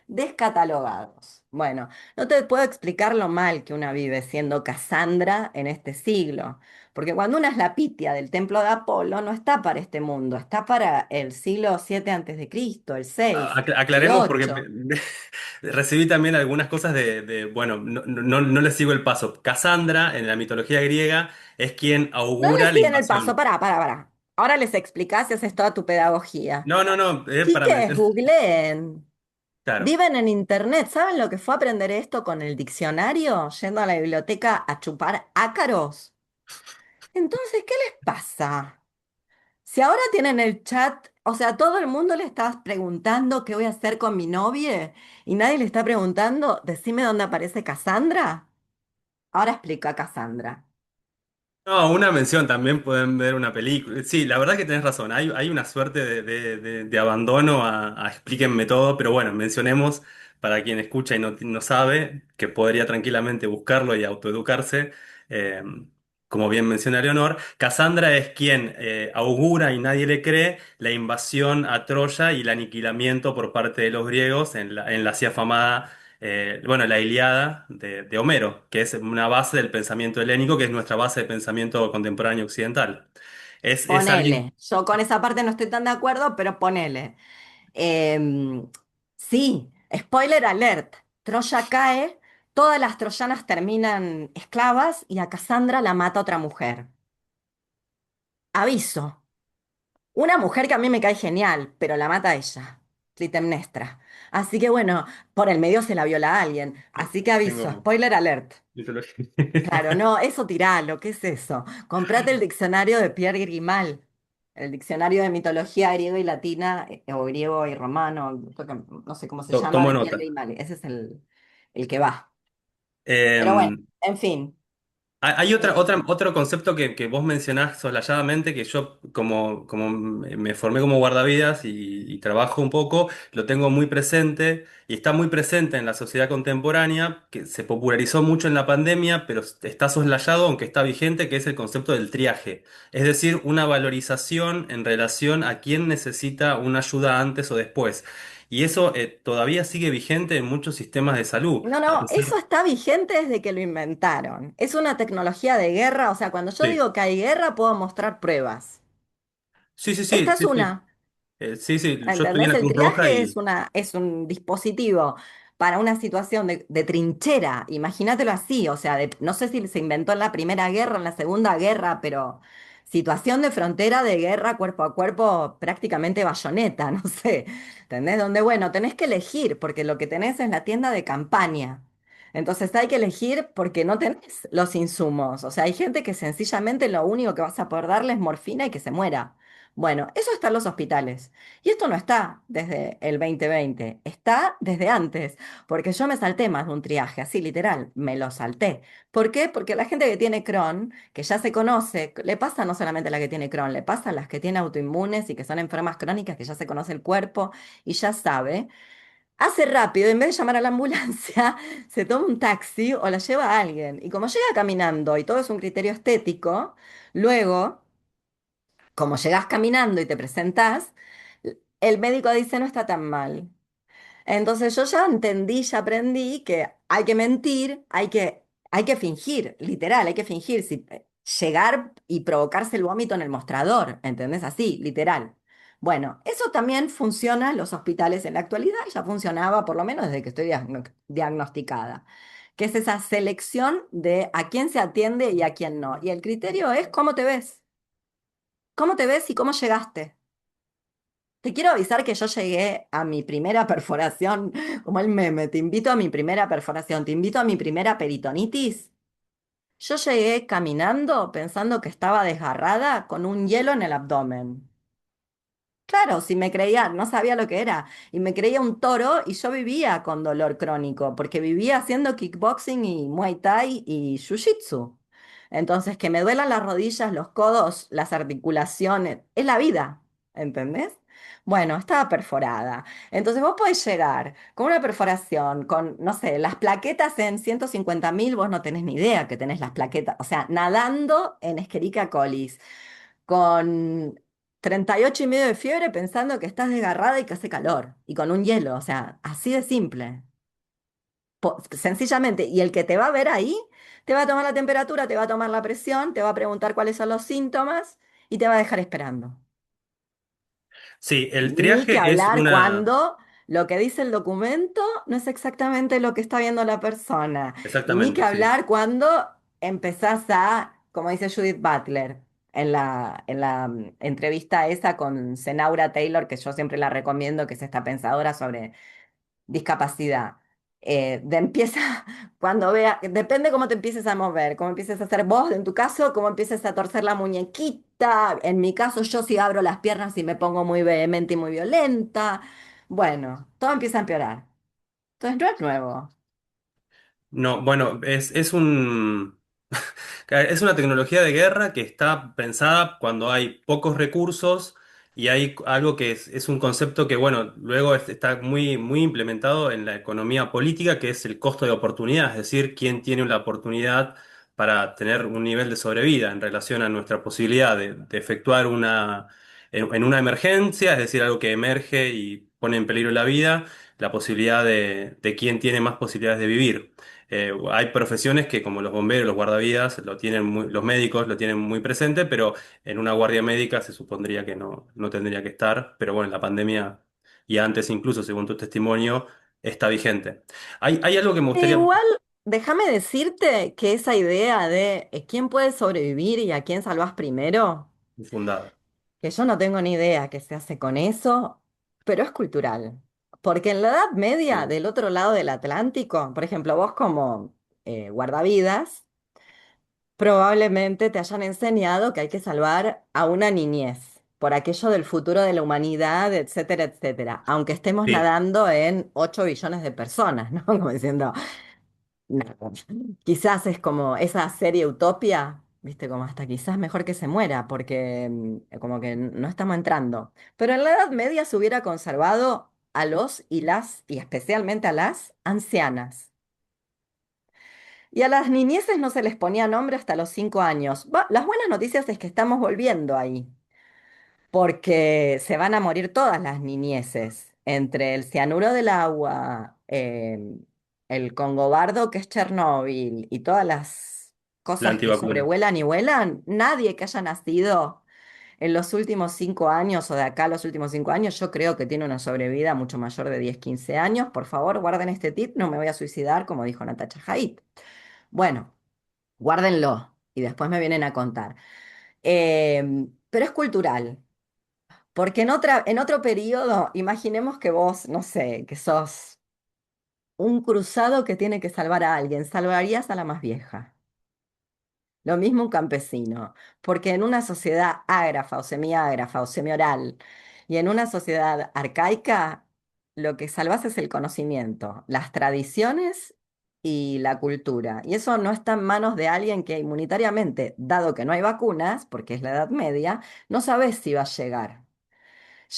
descatalogados. Bueno, no te puedo explicar lo mal que una vive siendo Casandra en este siglo, porque cuando una es la Pitia del templo de Apolo, no está para este mundo, está para el siglo 7 antes de Cristo, el 6, el Aclaremos porque 8. recibí también algunas cosas bueno, no les sigo el paso. Casandra, en la mitología griega, es quien No augura les la siguen el paso, invasión. pará. Ahora les explicás y haces toda tu pedagogía. No, para Chiques, mencionar. googleen. Claro. Viven en internet. ¿Saben lo que fue aprender esto con el diccionario? Yendo a la biblioteca a chupar ácaros. Entonces, ¿qué les pasa? Si ahora tienen el chat, o sea, todo el mundo le está preguntando qué voy a hacer con mi novia y nadie le está preguntando, decime dónde aparece Cassandra. Ahora explica Cassandra. No, una mención, también pueden ver una película. Sí, la verdad que tenés razón, hay una suerte de abandono a explíquenme todo, pero bueno, mencionemos para quien escucha y no sabe, que podría tranquilamente buscarlo y autoeducarse. eh, Como bien menciona Leonor, Casandra es quien augura y nadie le cree la invasión a Troya y el aniquilamiento por parte de los griegos en la así afamada bueno, la Ilíada de Homero, que es una base del pensamiento helénico, que es nuestra base de pensamiento contemporáneo occidental. Es alguien... Ponele. Yo con esa parte no estoy tan de acuerdo, pero ponele. Em, sí, spoiler alert. Troya cae, todas las troyanas terminan esclavas y a Cassandra la mata otra mujer. Aviso. Una mujer que a mí me cae genial, pero la mata ella, Clitemnestra. Así que bueno, por el medio se la viola a alguien. Así que aviso, Tengo spoiler alert. mitología. Claro, no, eso tiralo, ¿qué es eso? Comprate el diccionario de Pierre Grimal. el diccionario de mitología griego y latina, o griego y romano, creo que no sé cómo se llama, Tomo de quién nota. leí mal. Ese es el que va. Pero bueno, Em, en fin. Hay Eh, otro concepto que vos mencionás soslayadamente, que yo como me formé como guardavidas y trabajo un poco, lo tengo muy presente y está muy presente en la sociedad contemporánea, que se popularizó mucho en la pandemia, pero está soslayado, aunque está vigente, que es el concepto del triaje. Es decir, una valorización en relación a quién necesita una ayuda antes o después. Y eso todavía sigue vigente en muchos sistemas de salud. no, A no, pesar... eso está vigente desde que lo inventaron. Es una tecnología de guerra, o sea, cuando yo Sí, digo que hay guerra, puedo mostrar pruebas. sí, sí, sí, Esta es sí, sí. una. Sí, sí, yo estoy en ¿Entendés? la El Cruz Roja triaje es y es un dispositivo para una situación de trinchera. Imagínatelo así, o sea, no sé si se inventó en la Primera Guerra, en la Segunda Guerra, pero situación de frontera de guerra cuerpo a cuerpo, prácticamente bayoneta, no sé. ¿Entendés? Donde, bueno, tenés que elegir, porque lo que tenés es la tienda de campaña. Entonces hay que elegir porque no tenés los insumos. O sea, hay gente que sencillamente lo único que vas a poder darle es morfina y que se muera. Bueno, eso está en los hospitales. Y esto no está desde el 2020, está desde antes, porque yo me salté más de un triaje, así literal, me lo salté. ¿Por qué? Porque la gente que tiene Crohn, que ya se conoce, le pasa no solamente a la que tiene Crohn, le pasa a las que tienen autoinmunes y que son enfermas crónicas, que ya se conoce el cuerpo y ya sabe, hace rápido, en vez de llamar a la ambulancia, se toma un taxi o la lleva a alguien. Y como llega caminando y todo es un criterio estético, luego como llegás caminando y te presentás, el médico dice no está tan mal. Entonces yo ya entendí, ya aprendí que hay que mentir, hay que fingir, literal, hay que fingir, llegar y provocarse el vómito en el mostrador, ¿entendés? Así, literal. Bueno, eso también funciona en los hospitales en la actualidad, ya funcionaba por lo menos desde que estoy diagnosticada, que es esa selección de a quién se atiende y a quién no. Y el criterio es cómo te ves y cómo llegaste. Te quiero avisar que yo llegué a mi primera perforación, como el meme, te invito a mi primera perforación, te invito a mi primera peritonitis. Yo llegué caminando pensando que estaba desgarrada con un hielo en el abdomen. Claro, si me creía, no sabía lo que era, y me creía un toro y yo vivía con dolor crónico, porque vivía haciendo kickboxing y muay thai y jiu-jitsu. Entonces, que me duelan las rodillas, los codos, las articulaciones, es la vida, ¿entendés? Bueno, estaba perforada. Entonces vos podés llegar con una perforación, con, no sé, las plaquetas en 150.000, vos no tenés ni idea que tenés las plaquetas, o sea, nadando en Escherichia coli con 38,5 de fiebre pensando que estás desgarrada y que hace calor, y con un hielo, o sea, así de simple. Sencillamente, y el que te va a ver ahí, te va a tomar la temperatura, te va a tomar la presión, te va a preguntar cuáles son los síntomas y te va a dejar esperando. sí, el Ni que triaje es hablar una... cuando lo que dice el documento no es exactamente lo que está viendo la persona. Y ni que Exactamente, sí. hablar cuando empezás a, como dice Judith Butler en la entrevista esa con Senaura Taylor, que yo siempre la recomiendo, que es esta pensadora sobre discapacidad. De empieza, cuando vea, depende cómo te empieces a mover, cómo empieces a hacer vos, en tu caso, cómo empieces a torcer la muñequita. En mi caso, yo sí abro las piernas y me pongo muy vehemente y muy violenta. Bueno, todo empieza a empeorar. Entonces no es nuevo. No, bueno, es un... Es una tecnología de guerra que está pensada cuando hay pocos recursos y hay algo que es un concepto que, bueno, luego está muy implementado en la economía política, que es el costo de oportunidad, es decir, quién tiene la oportunidad para tener un nivel de sobrevida en relación a nuestra posibilidad de efectuar en una emergencia, es decir, algo que emerge y pone en peligro la vida, la posibilidad de quién tiene más posibilidades de vivir. Hay profesiones que, como los bomberos, los guardavidas, los médicos lo tienen muy presente, pero en una guardia médica se supondría que no tendría que estar. Pero bueno, la pandemia y antes incluso, según tu testimonio, está vigente. Hay algo que me gustaría Igual, déjame decirte que esa idea de quién puede sobrevivir y a quién salvás primero, fundar. que yo no tengo ni idea qué se hace con eso, pero es cultural. Porque en la Edad Media, Sí. del otro lado del Atlántico, por ejemplo, vos como guardavidas, probablemente te hayan enseñado que hay que salvar a una niñez. por aquello del futuro de la humanidad, etcétera, etcétera, aunque estemos Sí. nadando en 8 billones de personas, ¿no? Como diciendo, no, quizás es como esa serie Utopia, viste, como hasta quizás mejor que se muera, porque como que no estamos entrando. Pero en la Edad Media se hubiera conservado a los y las, y especialmente a las ancianas. Y a las niñeces no se les ponía nombre hasta los 5 años. Las buenas noticias es que estamos volviendo ahí, porque se van a morir todas las niñeces, entre el cianuro del agua, el congobardo que es Chernóbil y todas las La cosas que antivacuna. sobrevuelan y vuelan. Nadie que haya nacido en los últimos 5 años o de acá a los últimos 5 años, yo creo que tiene una sobrevida mucho mayor de 10 15 años. Por favor, guarden este tip, no me voy a suicidar, como dijo Natacha Haidt. Bueno, guárdenlo y después me vienen a contar. Pero es cultural. Porque en otro periodo, imaginemos que vos, no sé, que sos un cruzado que tiene que salvar a alguien, salvarías a la más vieja. Lo mismo un campesino, porque en una sociedad ágrafa o semiágrafa o semioral y en una sociedad arcaica, lo que salvas es el conocimiento, las tradiciones y la cultura. Y eso no está en manos de alguien que inmunitariamente, dado que no hay vacunas, porque es la Edad Media, no sabes si va a llegar.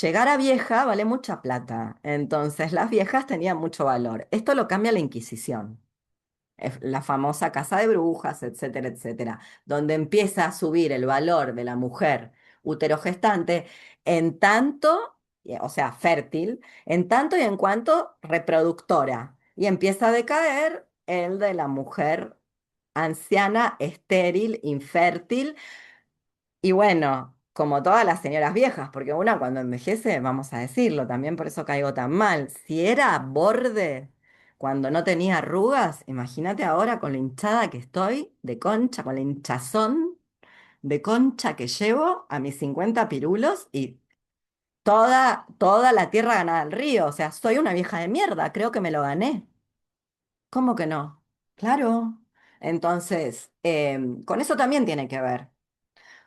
Llegar a vieja vale mucha plata, entonces las viejas tenían mucho valor. Esto lo cambia la Inquisición, es la famosa casa de brujas, etcétera, etcétera, donde empieza a subir el valor de la mujer uterogestante en tanto, o sea, fértil, en tanto y en cuanto reproductora, y empieza a decaer el de la mujer anciana, estéril, infértil y bueno, como todas las señoras viejas, porque una cuando envejece, vamos a decirlo, también por eso caigo tan mal. Si era borde cuando no tenía arrugas, imagínate ahora con la hinchada que estoy de concha, con la hinchazón de concha que llevo a mis 50 pirulos y toda la tierra ganada al río. O sea, soy una vieja de mierda, creo que me lo gané. ¿Cómo que no? Claro. Entonces, con eso también tiene que ver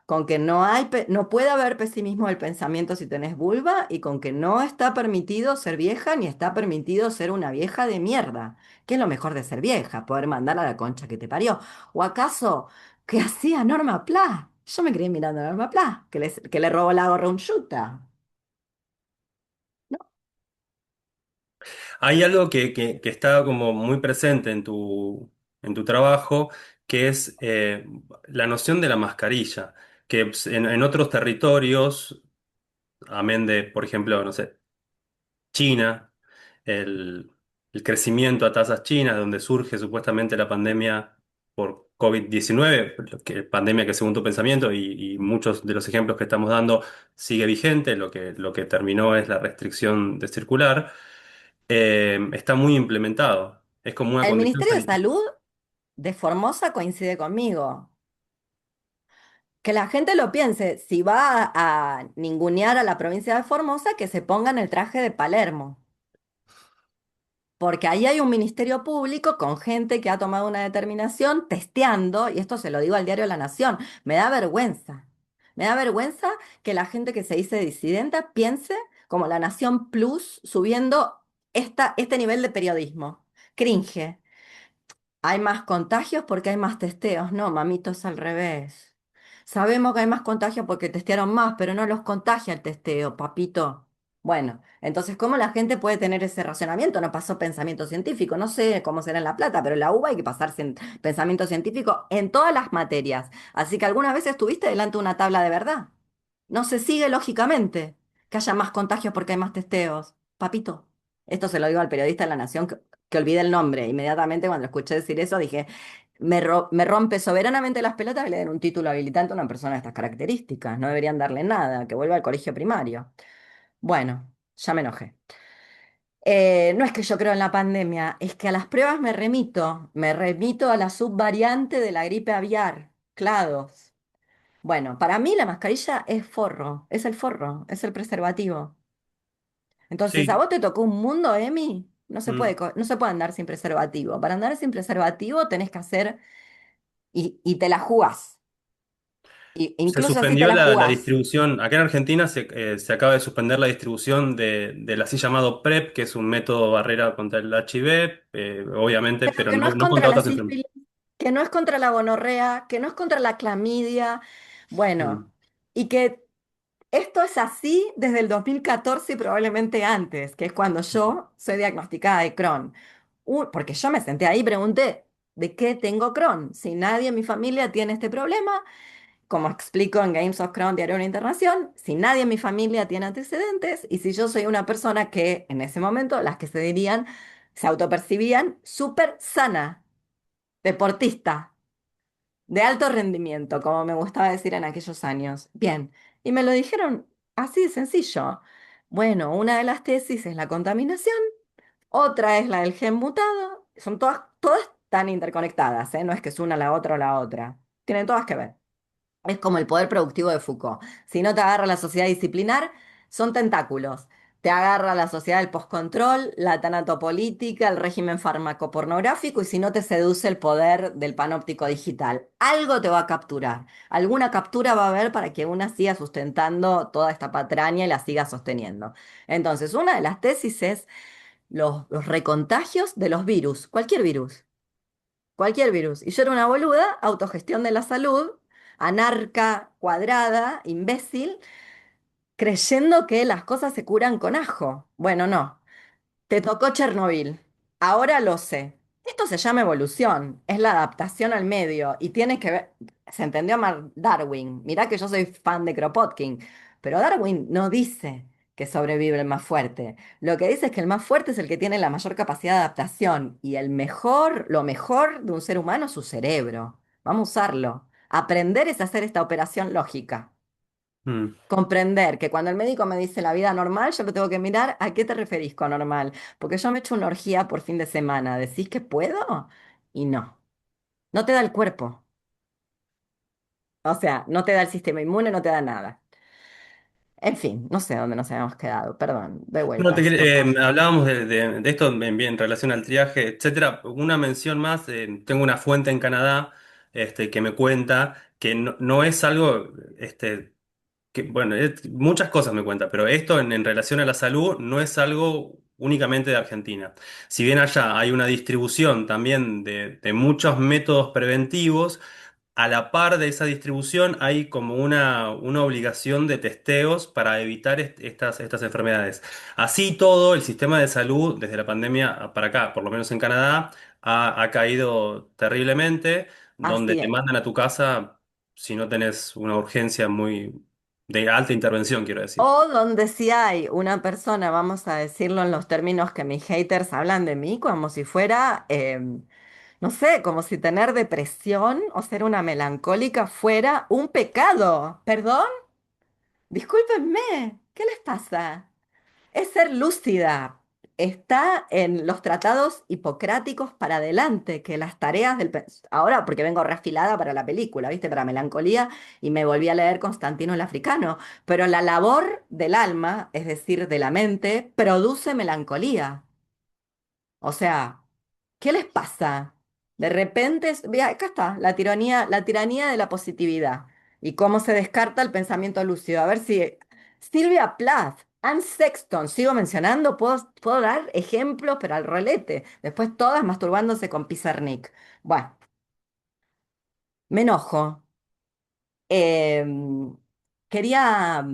con que no puede haber pesimismo del pensamiento si tenés vulva y con que no está permitido ser vieja ni está permitido ser una vieja de mierda. ¿Qué es lo mejor de ser vieja? Poder mandar a la concha que te parió. ¿O acaso qué hacía Norma Pla? Yo me creí mirando a Norma Pla, que le robó la gorra a un yuta. ¿No? Hay algo que está como muy presente en tu trabajo, que es la noción de la mascarilla, que pues, en otros territorios, amén de, por ejemplo, no sé, China, el, el crecimiento a tasas chinas, donde surge supuestamente la pandemia por COVID-19, pandemia que según tu pensamiento y muchos de los ejemplos que estamos dando sigue vigente, lo que terminó es la restricción de circular, está muy implementado. Es como una El condición Ministerio de sanitaria. Salud de Formosa coincide conmigo. Que la gente lo piense, si va a ningunear a la provincia de Formosa, que se pongan el traje de Palermo. Porque ahí hay un ministerio público con gente que ha tomado una determinación testeando, y esto se lo digo al diario La Nación, me da vergüenza. Me da vergüenza que la gente que se dice disidenta piense como La Nación Plus subiendo este nivel de periodismo. Cringe. Hay más contagios porque hay más testeos. No, mamito, es al revés. Sabemos que hay más contagios porque testearon más, pero no los contagia el testeo, papito. Bueno, entonces, ¿cómo la gente puede tener ese razonamiento? No pasó pensamiento científico. No sé cómo será en La Plata, pero en la UBA hay que pasar pensamiento científico en todas las materias. Así que alguna vez estuviste delante de una tabla de verdad. No se sigue lógicamente que haya más contagios porque hay más testeos. Papito, esto se lo digo al periodista de La Nación que olvidé el nombre. Inmediatamente cuando escuché decir eso dije, me rompe soberanamente las pelotas que le den un título habilitante a una persona de estas características. No deberían darle nada, que vuelva al colegio primario. Bueno, ya me enojé. No es que yo creo en la pandemia, es que a las pruebas me remito a la subvariante de la gripe aviar, clados. Bueno, para mí la mascarilla es forro, es el forro, es el preservativo. Entonces, ¿a Sí. vos te tocó un mundo, Emi? Mm. No se puede andar sin preservativo. Para andar sin preservativo tenés que hacer y te la jugás. Se incluso si te suspendió la la jugás. distribución, acá en Argentina se acaba de suspender la distribución del así llamado PrEP, que es un método barrera contra el HIV, obviamente, Pero pero que no no, es no contra contra la otras enfermedades. sífilis, que no es contra la gonorrea, que no es contra la clamidia. Mm, Bueno, y que esto es así desde el 2014 y probablemente antes, que es cuando mm, yo soy diagnosticada de Crohn. Porque yo me senté ahí y pregunté, ¿de qué tengo Crohn? Si nadie en mi familia tiene este problema, como explico en Games of Crown, Diario de una Internación, si nadie en mi familia tiene antecedentes y si yo soy una persona que en ese momento, las que se dirían, se autopercibían súper sana, deportista, de alto rendimiento, como me gustaba decir en aquellos años. Bien, y me lo dijeron así de sencillo. Bueno, una de las tesis es la contaminación, otra es la del gen mutado, son todas tan interconectadas, ¿eh? No es que es una la otra o la otra, tienen todas que ver. Es como el poder productivo de Foucault. Si no te agarra la sociedad disciplinar, son tentáculos. Te agarra la sociedad del postcontrol, la tanatopolítica, el régimen farmacopornográfico y si no te seduce el poder del panóptico digital. Algo te va a capturar. Alguna captura va a haber para que una siga sustentando toda esta patraña y la siga sosteniendo. Entonces, una de las tesis es los recontagios de los virus, cualquier virus. Cualquier virus. Y yo era una boluda, autogestión de la salud, anarca, cuadrada, imbécil, creyendo que las cosas se curan con ajo. Bueno, no. Te tocó Chernobyl. Ahora lo sé. Esto se llama evolución, es la adaptación al medio y tiene que ver, se entendió mal Darwin. Mirá que yo soy fan de Kropotkin, pero Darwin no dice que sobrevive el más fuerte. Lo que dice es que el más fuerte es el que tiene la mayor capacidad de adaptación y lo mejor de un ser humano es su cerebro. Vamos a usarlo. Aprender es hacer esta operación lógica. mm. Comprender que cuando el médico me dice la vida normal, yo lo tengo que mirar a qué te referís con normal. Porque yo me echo una orgía por fin de semana. ¿Decís que puedo? Y no. No te da el cuerpo. O sea, no te da el sistema inmune, no te da nada. En fin, no sé dónde nos habíamos quedado. Perdón, doy No, vueltas, por favor. hablábamos de esto en relación al triaje, etcétera. Una mención más, tengo una fuente en Canadá que me cuenta que no es algo bueno, muchas cosas me cuenta, pero esto en relación a la salud no es algo únicamente de Argentina. Si bien allá hay una distribución también de muchos métodos preventivos, a la par de esa distribución hay como una obligación de testeos para evitar estas enfermedades. Así todo, el sistema de salud desde la pandemia para acá, por lo menos en Canadá, ha caído terriblemente, donde Así te es. mandan a tu casa si no tenés una urgencia muy de alta intervención, quiero decir. O donde si hay una persona, vamos a decirlo en los términos que mis haters hablan de mí, como si fuera, no sé, como si tener depresión o ser una melancólica fuera un pecado. ¿Perdón? Discúlpenme, ¿qué les pasa? Es ser lúcida. Está en los tratados hipocráticos para adelante, que las tareas Ahora, porque vengo reafilada para la película, ¿viste? Para melancolía, y me volví a leer Constantino el Africano. Pero la labor del alma, es decir, de la mente, produce melancolía. O sea, ¿qué les pasa? De repente, vea, acá está, la tiranía de la positividad y cómo se descarta el pensamiento lúcido. A ver si Silvia Plath, Anne Sexton, sigo mencionando, puedo dar ejemplos, pero al rolete. Después todas masturbándose con Pizarnik. Bueno, me enojo. Em, quería,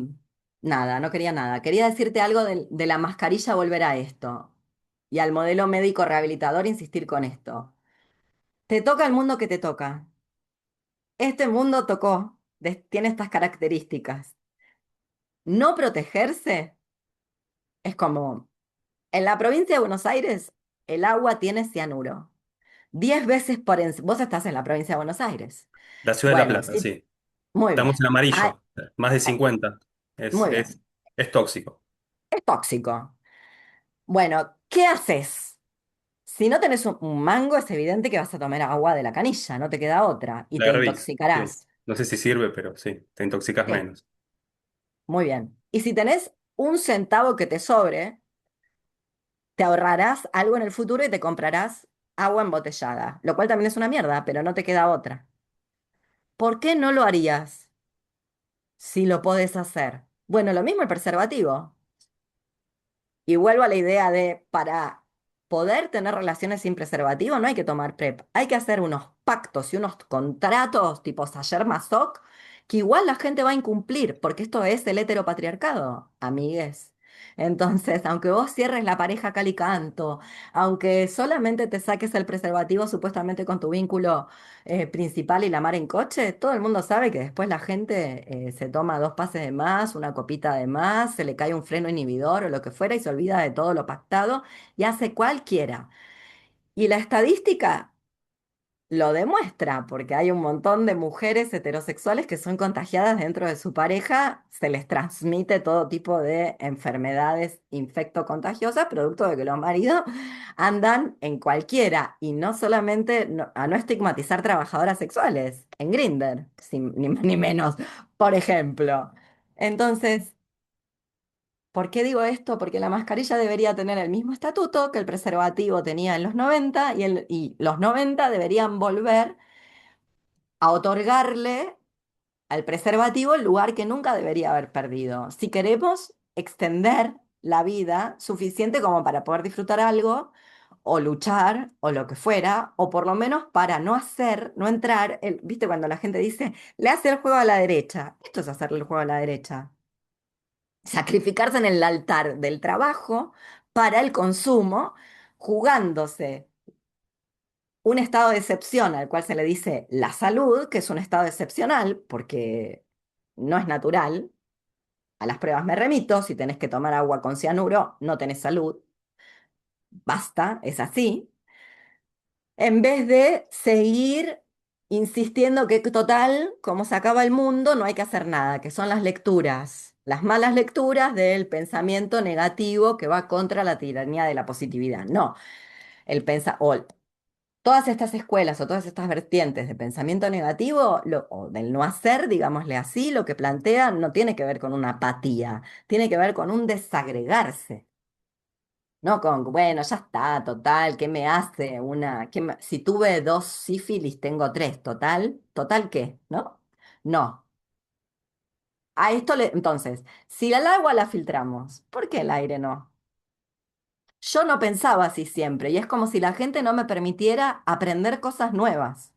nada, no quería nada. Quería decirte algo de la mascarilla, volver a esto. Y al modelo médico rehabilitador, insistir con esto. Te toca el mundo que te toca. Este mundo tiene estas características. No protegerse es como, en la provincia de Buenos Aires, el agua tiene cianuro. 10 veces por encima. Vos estás en la provincia de Buenos Aires. La ciudad de La Bueno, Plata, sí, sí. muy Estamos bien. en Ah, amarillo, más de eh, 50. Es, muy es, bien. es tóxico. Es tóxico. Bueno, ¿qué haces? Si no tenés un mango, es evidente que vas a tomar agua de la canilla, no te queda otra, y La te hervís, sí. intoxicarás. No sé si sirve, pero sí, te intoxicas Sí, menos. muy bien. Y si tenés un centavo que te sobre, te ahorrarás algo en el futuro y te comprarás agua embotellada, lo cual también es una mierda, pero no te queda otra. ¿Por qué no lo harías? si lo podés hacer. Bueno, lo mismo el preservativo. Y vuelvo a la idea de, para poder tener relaciones sin preservativo, no hay que tomar PrEP. Hay que hacer unos pactos y unos contratos tipo Sayer Masoch, que igual la gente va a incumplir, porque esto es el heteropatriarcado, amigues. Entonces, aunque vos cierres la pareja cal y canto, aunque solamente te saques el preservativo supuestamente con tu vínculo principal y la mar en coche, todo el mundo sabe que después la gente se toma dos pases de más, una copita de más, se le cae un freno inhibidor o lo que fuera y se olvida de todo lo pactado y hace cualquiera. Y la estadística lo demuestra, porque hay un montón de mujeres heterosexuales que son contagiadas dentro de su pareja, se les transmite todo tipo de enfermedades infectocontagiosas, producto de que los maridos andan en cualquiera, y no solamente a no estigmatizar trabajadoras sexuales, en Grindr, ni más ni menos, por ejemplo. Entonces, ¿por qué digo esto? Porque la mascarilla debería tener el mismo estatuto que el preservativo tenía en los 90 y los 90 deberían volver a otorgarle al preservativo el lugar que nunca debería haber perdido. Si queremos extender la vida suficiente como para poder disfrutar algo, o luchar, o lo que fuera, o por lo menos para no hacer, no entrar, ¿viste cuando la gente dice, le hace el juego a la derecha? Esto es hacerle el juego a la derecha. Sacrificarse en el altar del trabajo para el consumo, jugándose un estado de excepción al cual se le dice la salud, que es un estado excepcional porque no es natural. A las pruebas me remito, si tenés que tomar agua con cianuro, no tenés salud, basta, es así. En vez de seguir insistiendo que total, como se acaba el mundo, no hay que hacer nada, que son las lecturas, las malas lecturas del pensamiento negativo que va contra la tiranía de la positividad. No, o todas estas escuelas o todas estas vertientes de pensamiento negativo o del no hacer, digámosle así, lo que plantean no tiene que ver con una apatía, tiene que ver con un desagregarse, no con, bueno, ya está, total, ¿qué me hace si tuve dos sífilis, tengo tres, total, total qué, ¿no? No. Entonces, si el agua la filtramos, ¿por qué el aire no? Yo no pensaba así siempre, y es como si la gente no me permitiera aprender cosas nuevas.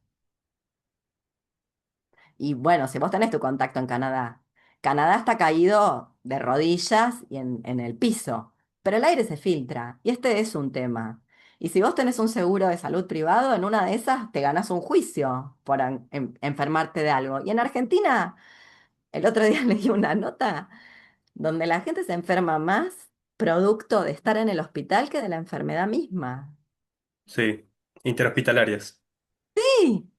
Y bueno, si vos tenés tu contacto en Canadá, Canadá está caído de rodillas y en el piso, pero el aire se filtra y este es un tema. Y si vos tenés un seguro de salud privado, en una de esas te ganás un juicio por enfermarte de algo. Y en Argentina, el otro día leí una nota donde la gente se enferma más producto de estar en el hospital que de la enfermedad misma. Sí, interhospitalarias. Sí.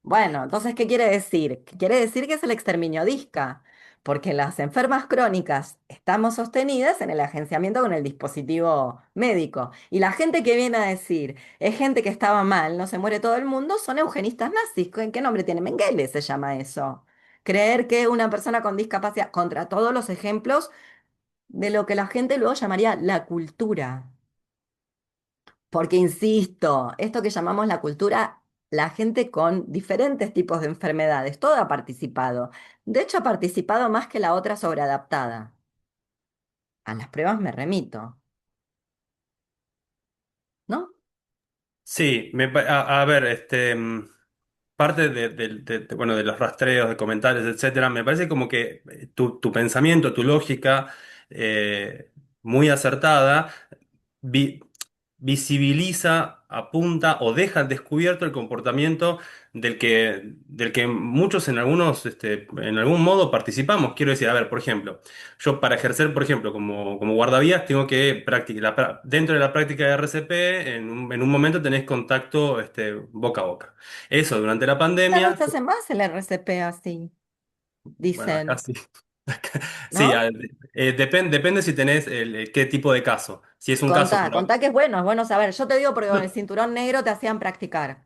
Bueno, entonces, ¿qué quiere decir? Quiere decir que es el exterminio disca, porque las enfermas crónicas estamos sostenidas en el agenciamiento con el dispositivo médico. Y la gente que viene a decir, es gente que estaba mal, no se muere todo el mundo, son eugenistas nazis. ¿En qué nombre tiene? Mengele se llama eso. Creer que una persona con discapacidad, contra todos los ejemplos de lo que la gente luego llamaría la cultura. Porque, insisto, esto que llamamos la cultura, la gente con diferentes tipos de enfermedades, todo ha participado. De hecho, ha participado más que la otra sobreadaptada. A las pruebas me remito, ¿no? Sí, a ver, parte bueno, de los rastreos, de comentarios, etcétera, me parece como que tu pensamiento, tu lógica, muy acertada, vi- visibiliza, apunta o deja al descubierto el comportamiento del que muchos en algún modo participamos. Quiero decir, a ver, por ejemplo, yo para ejercer, por ejemplo, como guardavías, tengo que practicar, dentro de la práctica de RCP, en un momento tenés contacto boca a boca. Eso durante la Ya no pandemia, se hace más el RCP así, bueno, acá dicen, sí. Sí, ¿no? depende si tenés qué tipo de caso. Si es un caso, Contá, pero contá que es bueno saber. Yo te digo porque con el cinturón negro te hacían practicar.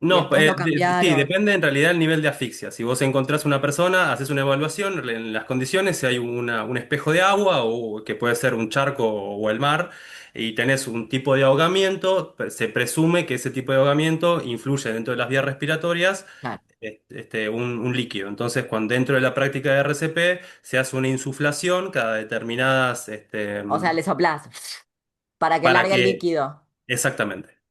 y No, después lo sí, cambiaron. depende en realidad del nivel de asfixia. Si vos encontrás una persona, haces una evaluación en las condiciones, si hay un espejo de agua o que puede ser un charco o el mar, y tenés un tipo de ahogamiento, se presume que ese tipo de ahogamiento influye dentro de las vías respiratorias Claro. un líquido. Entonces, cuando dentro de la práctica de RCP se hace una insuflación cada determinadas, O sea, le soplás para que para largue el que líquido. exactamente.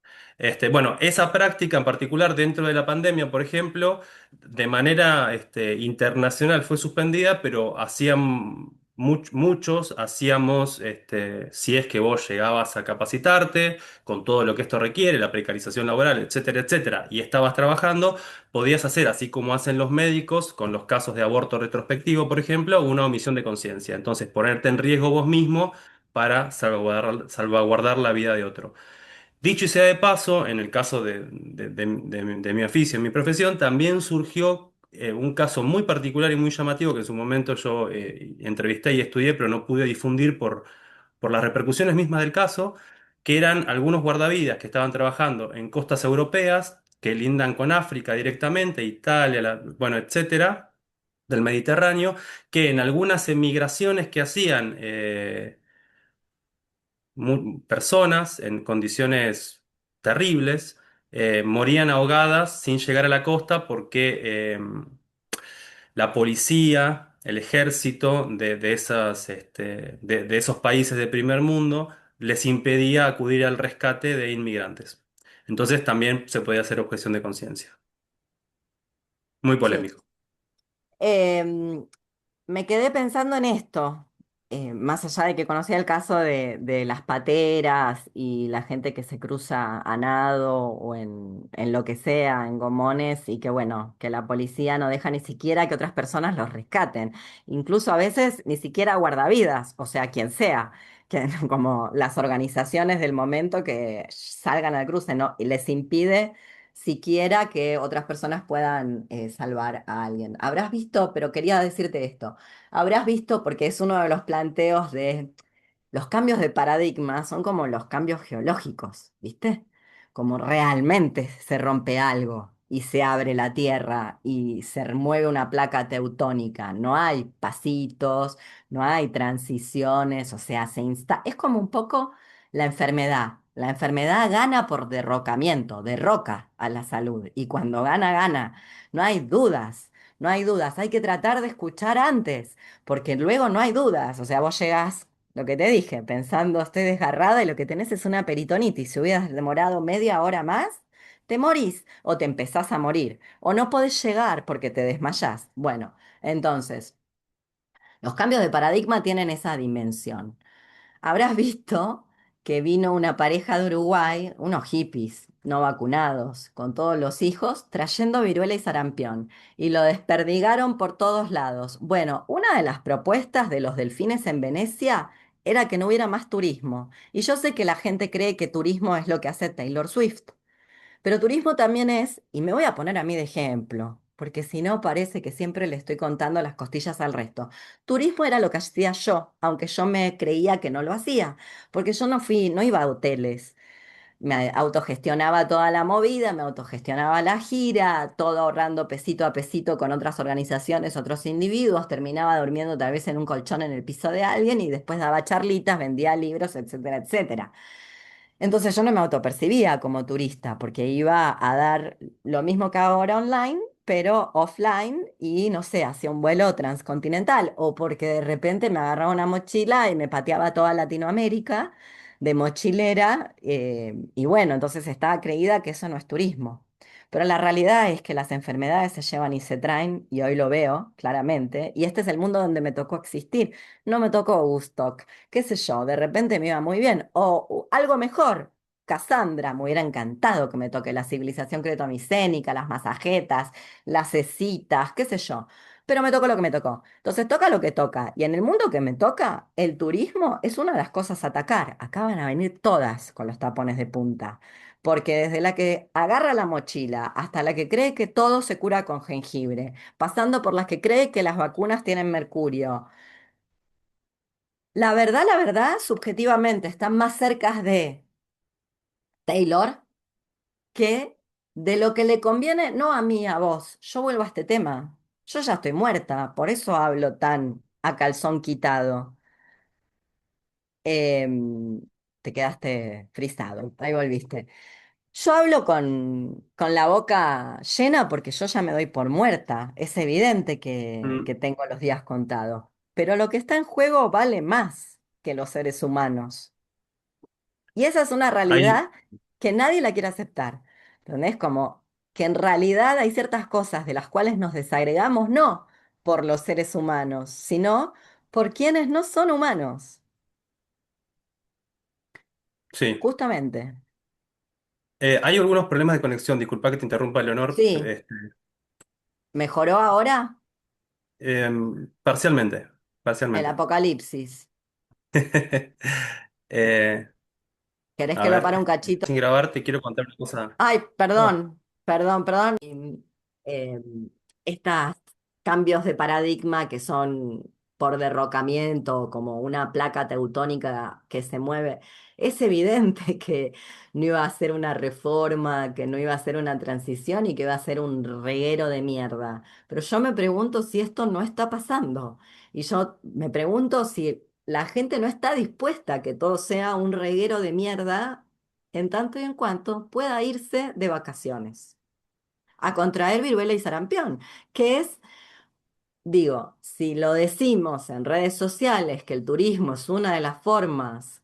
Bueno, esa práctica en particular dentro de la pandemia, por ejemplo, de manera internacional fue suspendida, pero hacían muchos, hacíamos, si es que vos llegabas a capacitarte con todo lo que esto requiere, la precarización laboral, etcétera, etcétera, y estabas trabajando, podías hacer, así como hacen los médicos con los casos de aborto retrospectivo, por ejemplo, una omisión de conciencia. Entonces, ponerte en riesgo vos mismo para salvaguardar la vida de otro. Dicho y sea de paso, en el caso de mi oficio, en mi profesión, también surgió un caso muy particular y muy llamativo que en su momento yo entrevisté y estudié, pero no pude difundir por las repercusiones mismas del caso, que eran algunos guardavidas que estaban trabajando en costas europeas que lindan con África directamente, Italia, bueno, etcétera, del Mediterráneo, que en algunas emigraciones que hacían personas en condiciones terribles morían ahogadas sin llegar a la costa porque la policía, el ejército de esos países de primer mundo les impedía acudir al rescate de inmigrantes. Entonces también se podía hacer objeción de conciencia. Muy Sí. polémico. Em, Me quedé pensando en esto, más allá de que conocía el caso de las pateras y la gente que se cruza a nado o en lo que sea, en gomones, y que bueno, que la policía no deja ni siquiera que otras personas los rescaten. Incluso a veces ni siquiera guardavidas, o sea, quien sea, que, como las organizaciones del momento que salgan al cruce, ¿no? Y les impide siquiera que otras personas puedan salvar a alguien. Habrás visto, pero quería decirte esto, habrás visto, porque es uno de los planteos de los cambios de paradigma, son como los cambios geológicos, ¿viste? Como realmente se rompe algo y se abre la tierra y se mueve una placa teutónica. No hay pasitos, no hay transiciones, o sea, es como un poco la enfermedad. La enfermedad gana por derrocamiento, derroca a la salud. Y cuando gana, gana. No hay dudas, no hay dudas. Hay que tratar de escuchar antes, porque luego no hay dudas. O sea, vos llegás, lo que te dije, pensando estoy desgarrada y lo que tenés es una peritonitis. Si hubieras demorado media hora más, te morís o te empezás a morir. O no podés llegar porque te desmayás. Bueno, entonces, los cambios de paradigma tienen esa dimensión. Habrás visto que vino una pareja de Uruguay, unos hippies no vacunados, con todos los hijos, trayendo viruela y sarampión, y lo desperdigaron por todos lados. Bueno, una de las propuestas de los delfines en Venecia era que no hubiera más turismo. Y yo sé que la gente cree que turismo es lo que hace Taylor Swift. Pero turismo también es, y me voy a poner a mí de ejemplo, porque si no parece que siempre le estoy contando las costillas al resto. Turismo era lo que hacía yo, aunque yo me creía que no lo hacía, porque yo no iba a hoteles. Me autogestionaba toda la movida, me autogestionaba la gira, todo ahorrando pesito a pesito con otras organizaciones, otros individuos, terminaba durmiendo tal vez en un colchón en el piso de alguien y después daba charlitas, vendía libros, etcétera, etcétera. Entonces yo no me autopercibía como turista porque iba a dar lo mismo que ahora online, pero offline y no sé, hacía un vuelo transcontinental o porque de repente me agarraba una mochila y me pateaba toda Latinoamérica de mochilera y bueno, entonces estaba creída que eso no es turismo. Pero la realidad es que las enfermedades se llevan y se traen y hoy lo veo claramente y este es el mundo donde me tocó existir. No me tocó Woodstock, qué sé yo, de repente me iba muy bien. O algo mejor, Cassandra, me hubiera encantado que me toque la civilización cretomicénica, las masajetas, las cecitas, qué sé yo. Pero me tocó lo que me tocó. Entonces toca lo que toca. Y en el mundo que me toca, el turismo es una de las cosas a atacar. Acá van a venir todas con los tapones de punta. Porque desde la que agarra la mochila hasta la que cree que todo se cura con jengibre, pasando por las que cree que las vacunas tienen mercurio, la verdad, subjetivamente están más cerca de Taylor que de lo que le conviene, no a mí, a vos. Yo vuelvo a este tema. Yo ya estoy muerta, por eso hablo tan a calzón quitado. Em, Te quedaste frisado, ahí volviste. Yo hablo con la boca llena porque yo ya me doy por muerta. Es evidente que Mm. tengo los días contados. Pero lo que está en juego vale más que los seres humanos. Y esa es una Hay, realidad que nadie la quiere aceptar. ¿Entendés? Como que en realidad hay ciertas cosas de las cuales nos desagregamos, no por los seres humanos, sino por quienes no son humanos. sí. Justamente. Hay algunos problemas de conexión, disculpa que te interrumpa, Leonor. Sí, ¿mejoró ahora Parcialmente, el parcialmente. apocalipsis? Eh, ¿Querés a que lo ver, pare un cachito? sin grabar, te quiero contar una cosa. Ay, No, perdón, perdón, perdón. Eh, Estos cambios de paradigma que son por derrocamiento, como una placa teutónica que se mueve, es evidente que no iba a ser una reforma, que no iba a ser una transición y que iba a ser un reguero de mierda. Pero yo me pregunto si esto no está pasando. Y yo me pregunto si la gente no está dispuesta a que todo sea un reguero de mierda en tanto y en cuanto pueda irse de vacaciones a contraer viruela y sarampión, que es, digo, si lo decimos en redes sociales, que el turismo es una de las formas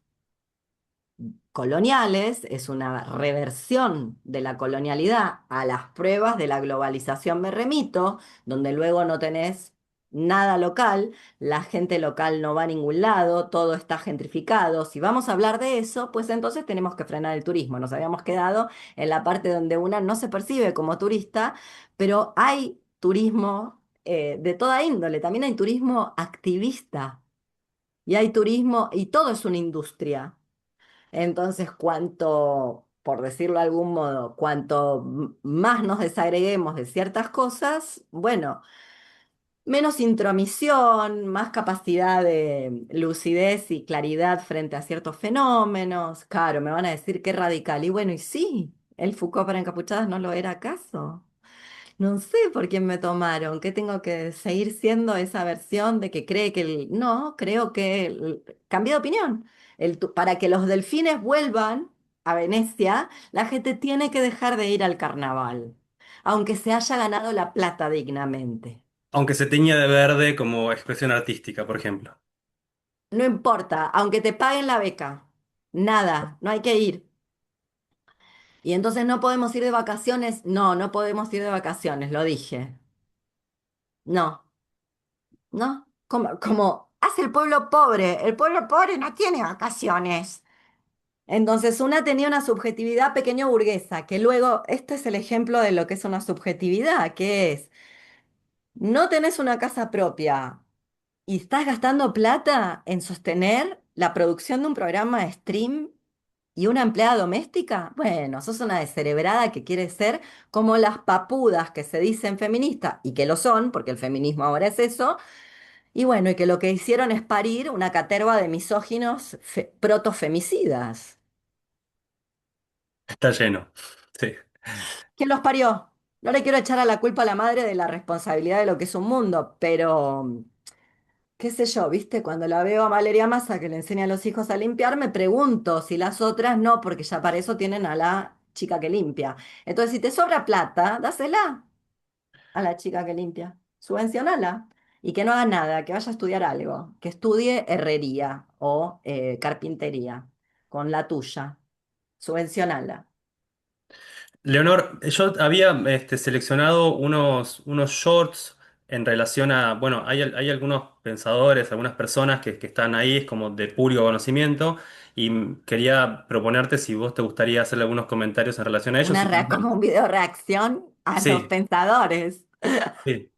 coloniales, es una reversión de la colonialidad a las pruebas de la globalización me remito, donde luego no tenés nada local, la gente local no va a ningún lado, todo está gentrificado. Si vamos a hablar de eso, pues entonces tenemos que frenar el turismo. Nos habíamos quedado en la parte donde una no se percibe como turista, pero hay turismo de toda índole, también hay turismo activista y hay turismo, y todo es una industria. Entonces, cuanto, por decirlo de algún modo, cuanto más nos desagreguemos de ciertas cosas, bueno, menos intromisión, más capacidad de lucidez y claridad frente a ciertos fenómenos. Claro, me van a decir qué radical. Y bueno, y sí, el Foucault para encapuchadas no lo era acaso. No sé por quién me tomaron, que tengo que seguir siendo esa versión de que cree que el... No, creo que cambié de opinión. Para que los delfines vuelvan a Venecia, la gente tiene que dejar de ir al carnaval, aunque se haya ganado la plata dignamente. aunque se teña de verde como expresión artística, por ejemplo. No importa, aunque te paguen la beca, nada, no hay que ir. Y entonces no podemos ir de vacaciones, no, no podemos ir de vacaciones, lo dije. No. ¿No? Como hace el pueblo pobre no tiene vacaciones. Entonces, una tenía una subjetividad pequeño burguesa, que luego, este es el ejemplo de lo que es una subjetividad, que es, no tenés una casa propia y estás gastando plata en sostener la producción de un programa de stream y una empleada doméstica. Bueno, sos una descerebrada que quiere ser como las papudas que se dicen feministas, y que lo son, porque el feminismo ahora es eso. Y bueno, y que lo que hicieron es parir una caterva de misóginos protofemicidas. Está lleno. Sí. ¿Quién los parió? No le quiero echar a la culpa a la madre de la responsabilidad de lo que es un mundo, pero qué sé yo, ¿viste? Cuando la veo a Valeria Massa que le enseña a los hijos a limpiar, me pregunto si las otras no, porque ya para eso tienen a la chica que limpia. Entonces, si te sobra plata, dásela a la chica que limpia. Subvencionala. Y que no haga nada, que vaya a estudiar algo, que estudie herrería o carpintería con la tuya. Subvencionala. Leonor, yo había seleccionado unos shorts en relación a, bueno, hay algunos pensadores, algunas personas que están ahí, es como de puro conocimiento, y quería proponerte si vos te gustaría hacerle algunos comentarios en relación a ellos. Como un video reacción a los Sí, pensadores. sí.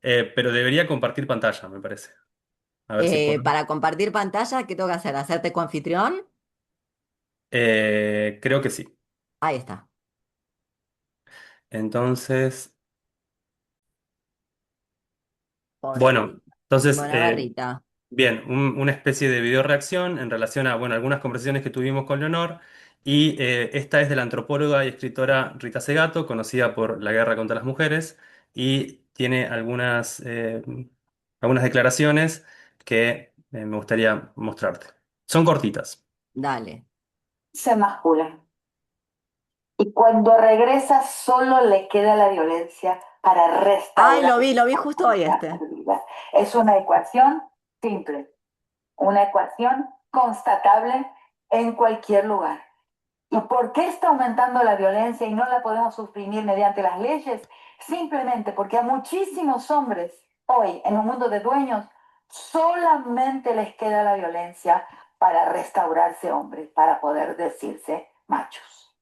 Pero debería compartir pantalla, me parece. A ver si puedo. Para compartir pantalla, ¿qué tengo que hacer? ¿Hacerte coanfitrión? Creo que sí. Ahí está. Entonces, bueno, Pobrecita. entonces, Buena berrita. bien, una especie de video reacción en relación a, bueno, algunas conversaciones que tuvimos con Leonor Y esta es de la antropóloga y escritora Rita Segato, conocida por la guerra contra las mujeres, y tiene algunas declaraciones que me gustaría mostrarte. Son cortitas. Dale. Se mascula. Y cuando regresa solo le queda la violencia para Ay, restaurar lo vi la justo hoy comunidad este. perdida. Es una ecuación simple, una ecuación constatable en cualquier lugar. ¿Y por qué está aumentando la violencia y no la podemos suprimir mediante las leyes? Simplemente porque a muchísimos hombres hoy en un mundo de dueños solamente les queda la violencia para restaurarse hombres, para poder decirse machos.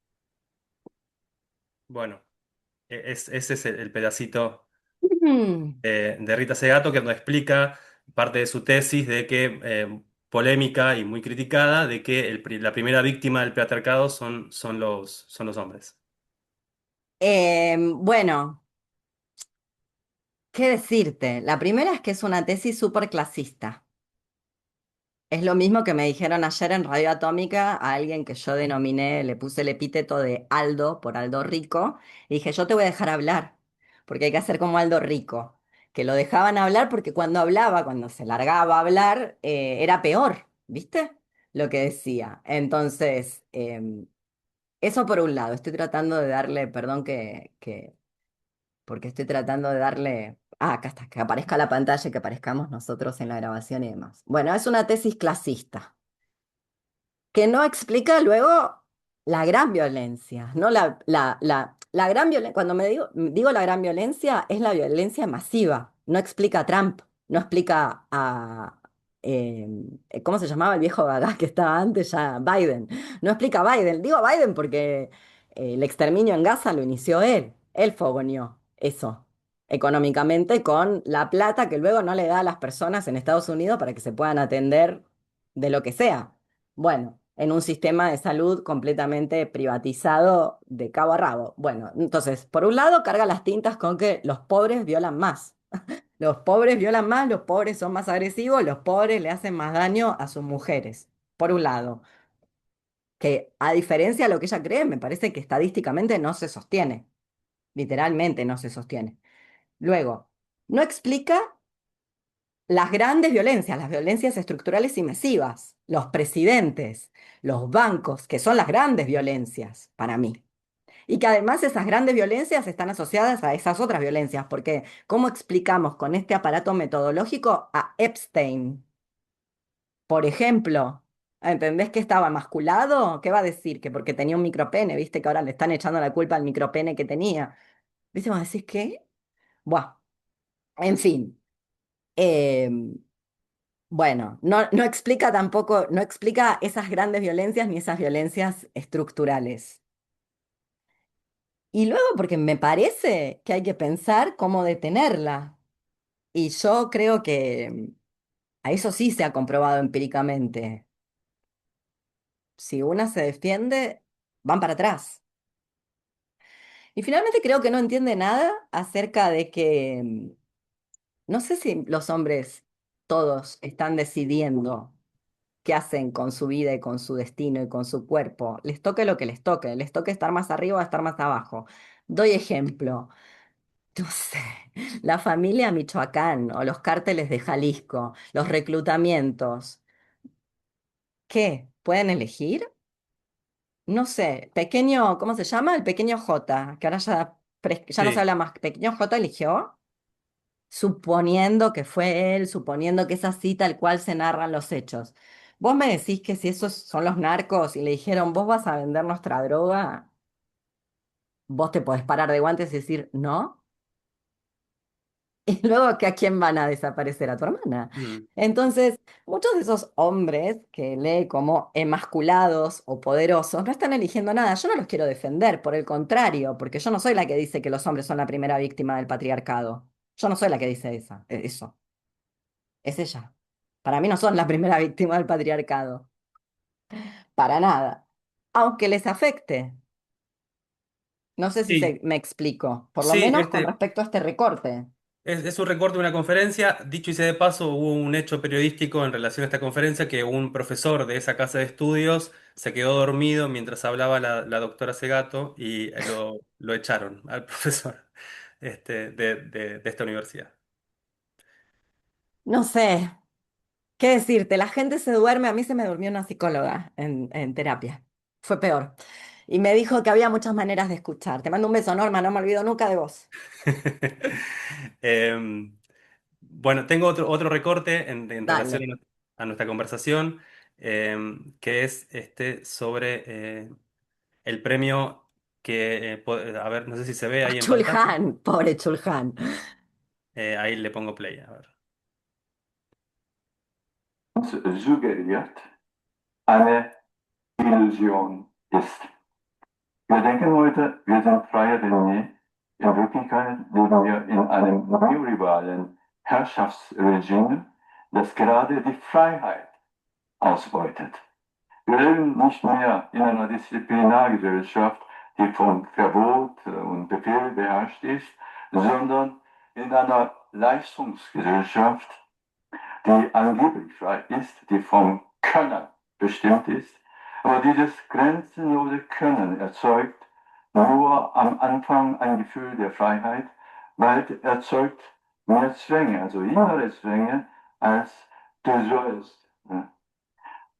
Bueno, ese es el pedacito Mm. de Rita Segato que nos explica parte de su tesis de que, polémica y muy criticada, de que la primera víctima del patriarcado son los hombres. Bueno, ¿qué decirte? La primera es que es una tesis súper clasista. Es lo mismo que me dijeron ayer en Radio Atómica a alguien que yo denominé, le puse el epíteto de Aldo por Aldo Rico, y dije, yo te voy a dejar hablar, porque hay que hacer como Aldo Rico, que lo dejaban hablar porque cuando hablaba, cuando se largaba a hablar, era peor, ¿viste? Lo que decía. Entonces, eso por un lado, estoy tratando de darle, perdón porque estoy tratando de darle... Ah, acá está, que aparezca la pantalla, que aparezcamos nosotros en la grabación y demás. Bueno, es una tesis clasista que no explica luego la gran violencia, ¿no? La gran violencia, cuando digo la gran violencia, es la violencia masiva. No explica a Trump, no explica a, eh, ¿cómo se llamaba el viejo gaga que estaba antes ya? Biden. No explica a Biden. Digo a Biden porque el exterminio en Gaza lo inició él. Él fogoneó eso económicamente con la plata que luego no le da a las personas en Estados Unidos para que se puedan atender de lo que sea. Bueno, en un sistema de salud completamente privatizado de cabo a rabo. Bueno, entonces, por un lado, carga las tintas con que los pobres violan más. Los pobres violan más, los pobres son más agresivos, los pobres le hacen más daño a sus mujeres. Por un lado, que a diferencia de lo que ella cree, me parece que estadísticamente no se sostiene. Literalmente no se sostiene. Luego, no explica las violencias estructurales y masivas, los presidentes, los bancos, que son las grandes violencias para mí. Y que además esas grandes violencias están asociadas a esas otras violencias, porque ¿cómo explicamos con este aparato metodológico a Epstein, por ejemplo? ¿Entendés que estaba emasculado? ¿Qué va a decir? Que porque tenía un micropene, ¿viste? Que ahora le están echando la culpa al micropene que tenía. ¿Viste? ¿Vos decís qué? Buah, en fin. em, Bueno, no explica tampoco, no explica esas grandes violencias ni esas violencias estructurales. Y luego porque me parece que hay que pensar cómo detenerla. Y yo creo que a eso sí se ha comprobado empíricamente. Si una se defiende, van para atrás. Y finalmente creo que no entiende nada acerca de que, no sé si los hombres todos están decidiendo qué hacen con su vida y con su destino y con su cuerpo. Les toque lo que les toque estar más arriba o estar más abajo. Doy ejemplo, no sé, la familia Michoacán o los cárteles de Jalisco, los reclutamientos. ¿Qué? ¿Pueden elegir? No sé, pequeño, ¿cómo se llama? El pequeño J, que ahora ya no se Sí. habla más. ¿Pequeño J eligió? Suponiendo que fue él, suponiendo que es así tal cual se narran los hechos. Vos me decís que si esos son los narcos y le dijeron, vos vas a vender nuestra droga, vos te podés parar de guantes y decir, no. Y luego que a quién van a desaparecer, a tu hermana. Mm. Entonces, muchos de esos hombres que lee como emasculados o poderosos no están eligiendo nada. Yo no los quiero defender, por el contrario, porque yo no soy la que dice que los hombres son la primera víctima del patriarcado. Yo no soy la que dice eso. Es ella. Para mí no son la primera víctima del patriarcado, para nada. Aunque les afecte. No sé si Sí, me explico, por lo sí, menos con respecto a este recorte. Es un recorte de una conferencia. Dicho y sea de paso, hubo un hecho periodístico en relación a esta conferencia que un profesor de esa casa de estudios se quedó dormido mientras hablaba la doctora Segato y lo echaron al profesor de esta universidad. No sé, ¿qué decirte? La gente se duerme, a mí se me durmió una psicóloga en terapia. Fue peor. Y me dijo que había muchas maneras de escuchar. Te mando un beso, Norma, no me olvido nunca de vos. Em, bueno, tengo otro recorte en relación Dale. a nuestra conversación, que es sobre el premio que, a ver, no sé si se ve A ahí en pantalla. Chulhan, pobre Chulhan. Ahí le pongo play, a ver. Suggeriert eine Illusion ist. Wir denken heute, wir sind freie denn je. In Wirklichkeit leben wir in einem neoliberalen Herrschaftsregime, das gerade die Freiheit ausbeutet. Wir leben nicht mehr in einer Disziplinargesellschaft, die von Verbot und Befehl beherrscht ist, sondern in einer Leistungsgesellschaft, die angeblich frei ist, die vom Können bestimmt ist. Aber dieses grenzenlose Können erzeugt nur am Anfang ein Gefühl der Freiheit, bald erzeugt mehr Zwänge, also innere Zwänge, als du sollst.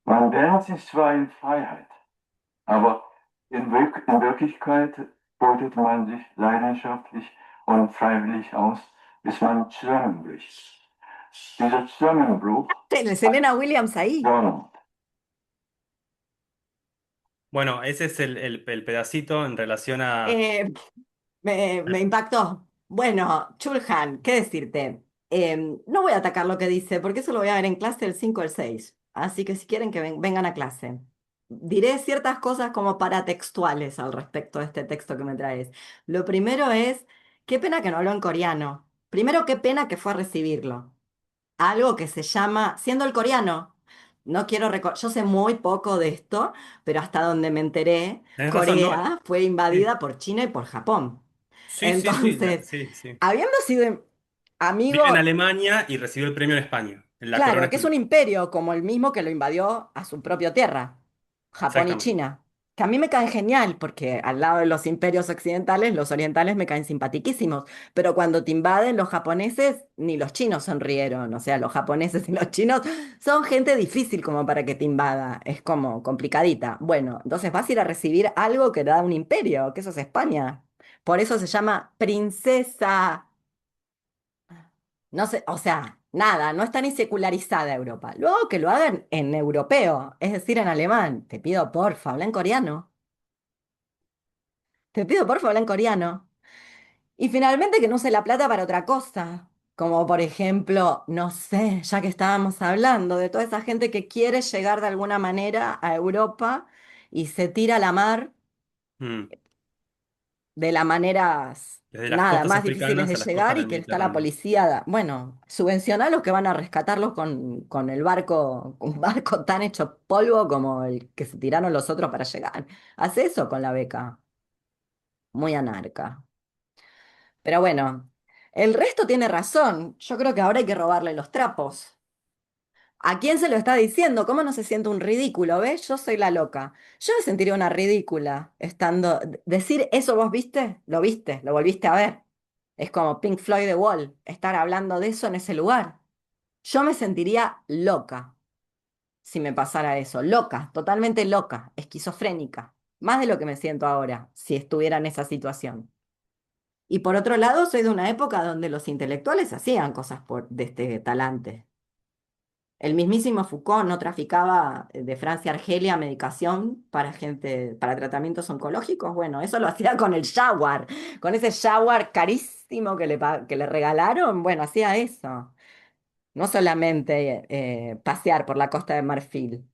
Man wähnt sich zwar in Freiheit, aber in Wirklichkeit beutet man sich leidenschaftlich und freiwillig aus, bis man zusammenbricht. Dieser Zusammenbruch Tenés Serena Williams ahí. Donald. Bueno, ese es el pedacito en relación a... Eh, me impactó. Bueno, Chulhan, ¿qué decirte? No voy a atacar lo que dice, porque eso lo voy a ver en clase el 5 o el 6. Así que si quieren que vengan a clase. Diré ciertas cosas como paratextuales al respecto de este texto que me traes. Lo primero es, qué pena que no habló en coreano. Primero, qué pena que fue a recibirlo. Algo que se llama, siendo el coreano. No quiero yo sé muy poco de esto, pero hasta donde me enteré, Tenés razón, ¿no? Corea fue Sí, invadida por China y por Japón. sí, sí, sí, Entonces, sí, sí. habiendo sido Vive en amigo, Alemania y recibió el premio en España, en la corona claro, que es un española. imperio como el mismo que lo invadió a su propia tierra, Japón y Exactamente. China, que a mí me caen genial, porque al lado de los imperios occidentales, los orientales me caen simpatiquísimos, pero cuando te invaden los japoneses, ni los chinos sonrieron, o sea, los japoneses y los chinos son gente difícil como para que te invada, es como complicadita. Bueno, entonces vas a ir a recibir algo que da un imperio, que eso es España. Por eso se llama princesa. No sé, o sea, nada, no está ni secularizada Europa. Luego que lo hagan en europeo, es decir, en alemán. Te pido porfa, habla en coreano. Te pido porfa, habla en coreano. Y finalmente que no use la plata para otra cosa. Como por ejemplo, no sé, ya que estábamos hablando de toda esa gente que quiere llegar de alguna manera a Europa y se tira a la mar Mm. de las maneras Desde las nada costas más difíciles africanas de a las costas llegar y del que está la Mediterráneo. policía, bueno, subvenciona a los que van a rescatarlos con el barco, un barco tan hecho polvo como el que se tiraron los otros para llegar. Hace eso con la beca, muy anarca. Pero bueno, el resto tiene razón. Yo creo que ahora hay que robarle los trapos. ¿A quién se lo está diciendo? ¿Cómo no se siente un ridículo? ¿Ves? Yo soy la loca. Yo me sentiría una ridícula estando... Decir eso vos viste, lo volviste a ver. Es como Pink Floyd The Wall, estar hablando de eso en ese lugar. Yo me sentiría loca si me pasara eso. Loca, totalmente loca, esquizofrénica. Más de lo que me siento ahora, si estuviera en esa situación. Y por otro lado, soy de una época donde los intelectuales hacían cosas de este talante. El mismísimo Foucault no traficaba de Francia a Argelia medicación para gente, para tratamientos oncológicos. Bueno, eso lo hacía con el Jaguar, con ese Jaguar carísimo que le regalaron. Bueno, hacía eso. No solamente pasear por la Costa de Marfil.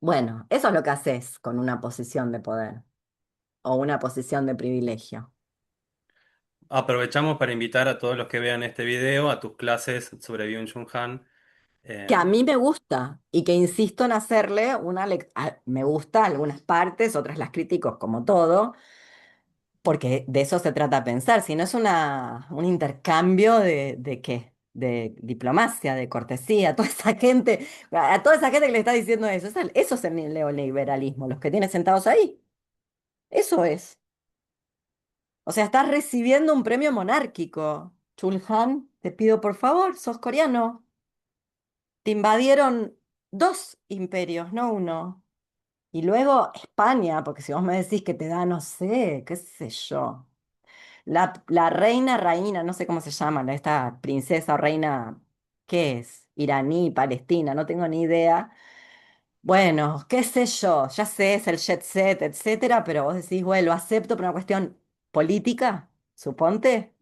Bueno, eso es lo que haces con una posición de poder o una posición de privilegio. Aprovechamos para invitar a todos los que vean este video a tus clases sobre Byung-Chul Han. Que a Eh, mí me gusta y que insisto en hacerle una lectura. Me gusta algunas partes, otras las critico como todo. Porque de eso se trata pensar, si no es un intercambio ¿de qué? De diplomacia, de cortesía, toda esa gente, a toda asa gente que le está diciendo eso, eso es el neoliberalismo, los que tiene sentados ahí, eso es. O sea, estás recibiendo un premio monárquico. Chulhan, te pido por favor, sos coreano. Te invadieron dos imperios, no uno. Y luego España, porque si vos me decís que te da, no sé, qué sé yo. La reina, no sé cómo se llama, esta princesa o reina, ¿qué es? Iraní, Palestina, no tengo ni idea. Bueno, qué sé yo, ya sé, es el jet set, etcétera, pero vos decís, bueno, lo acepto por una cuestión política, suponte.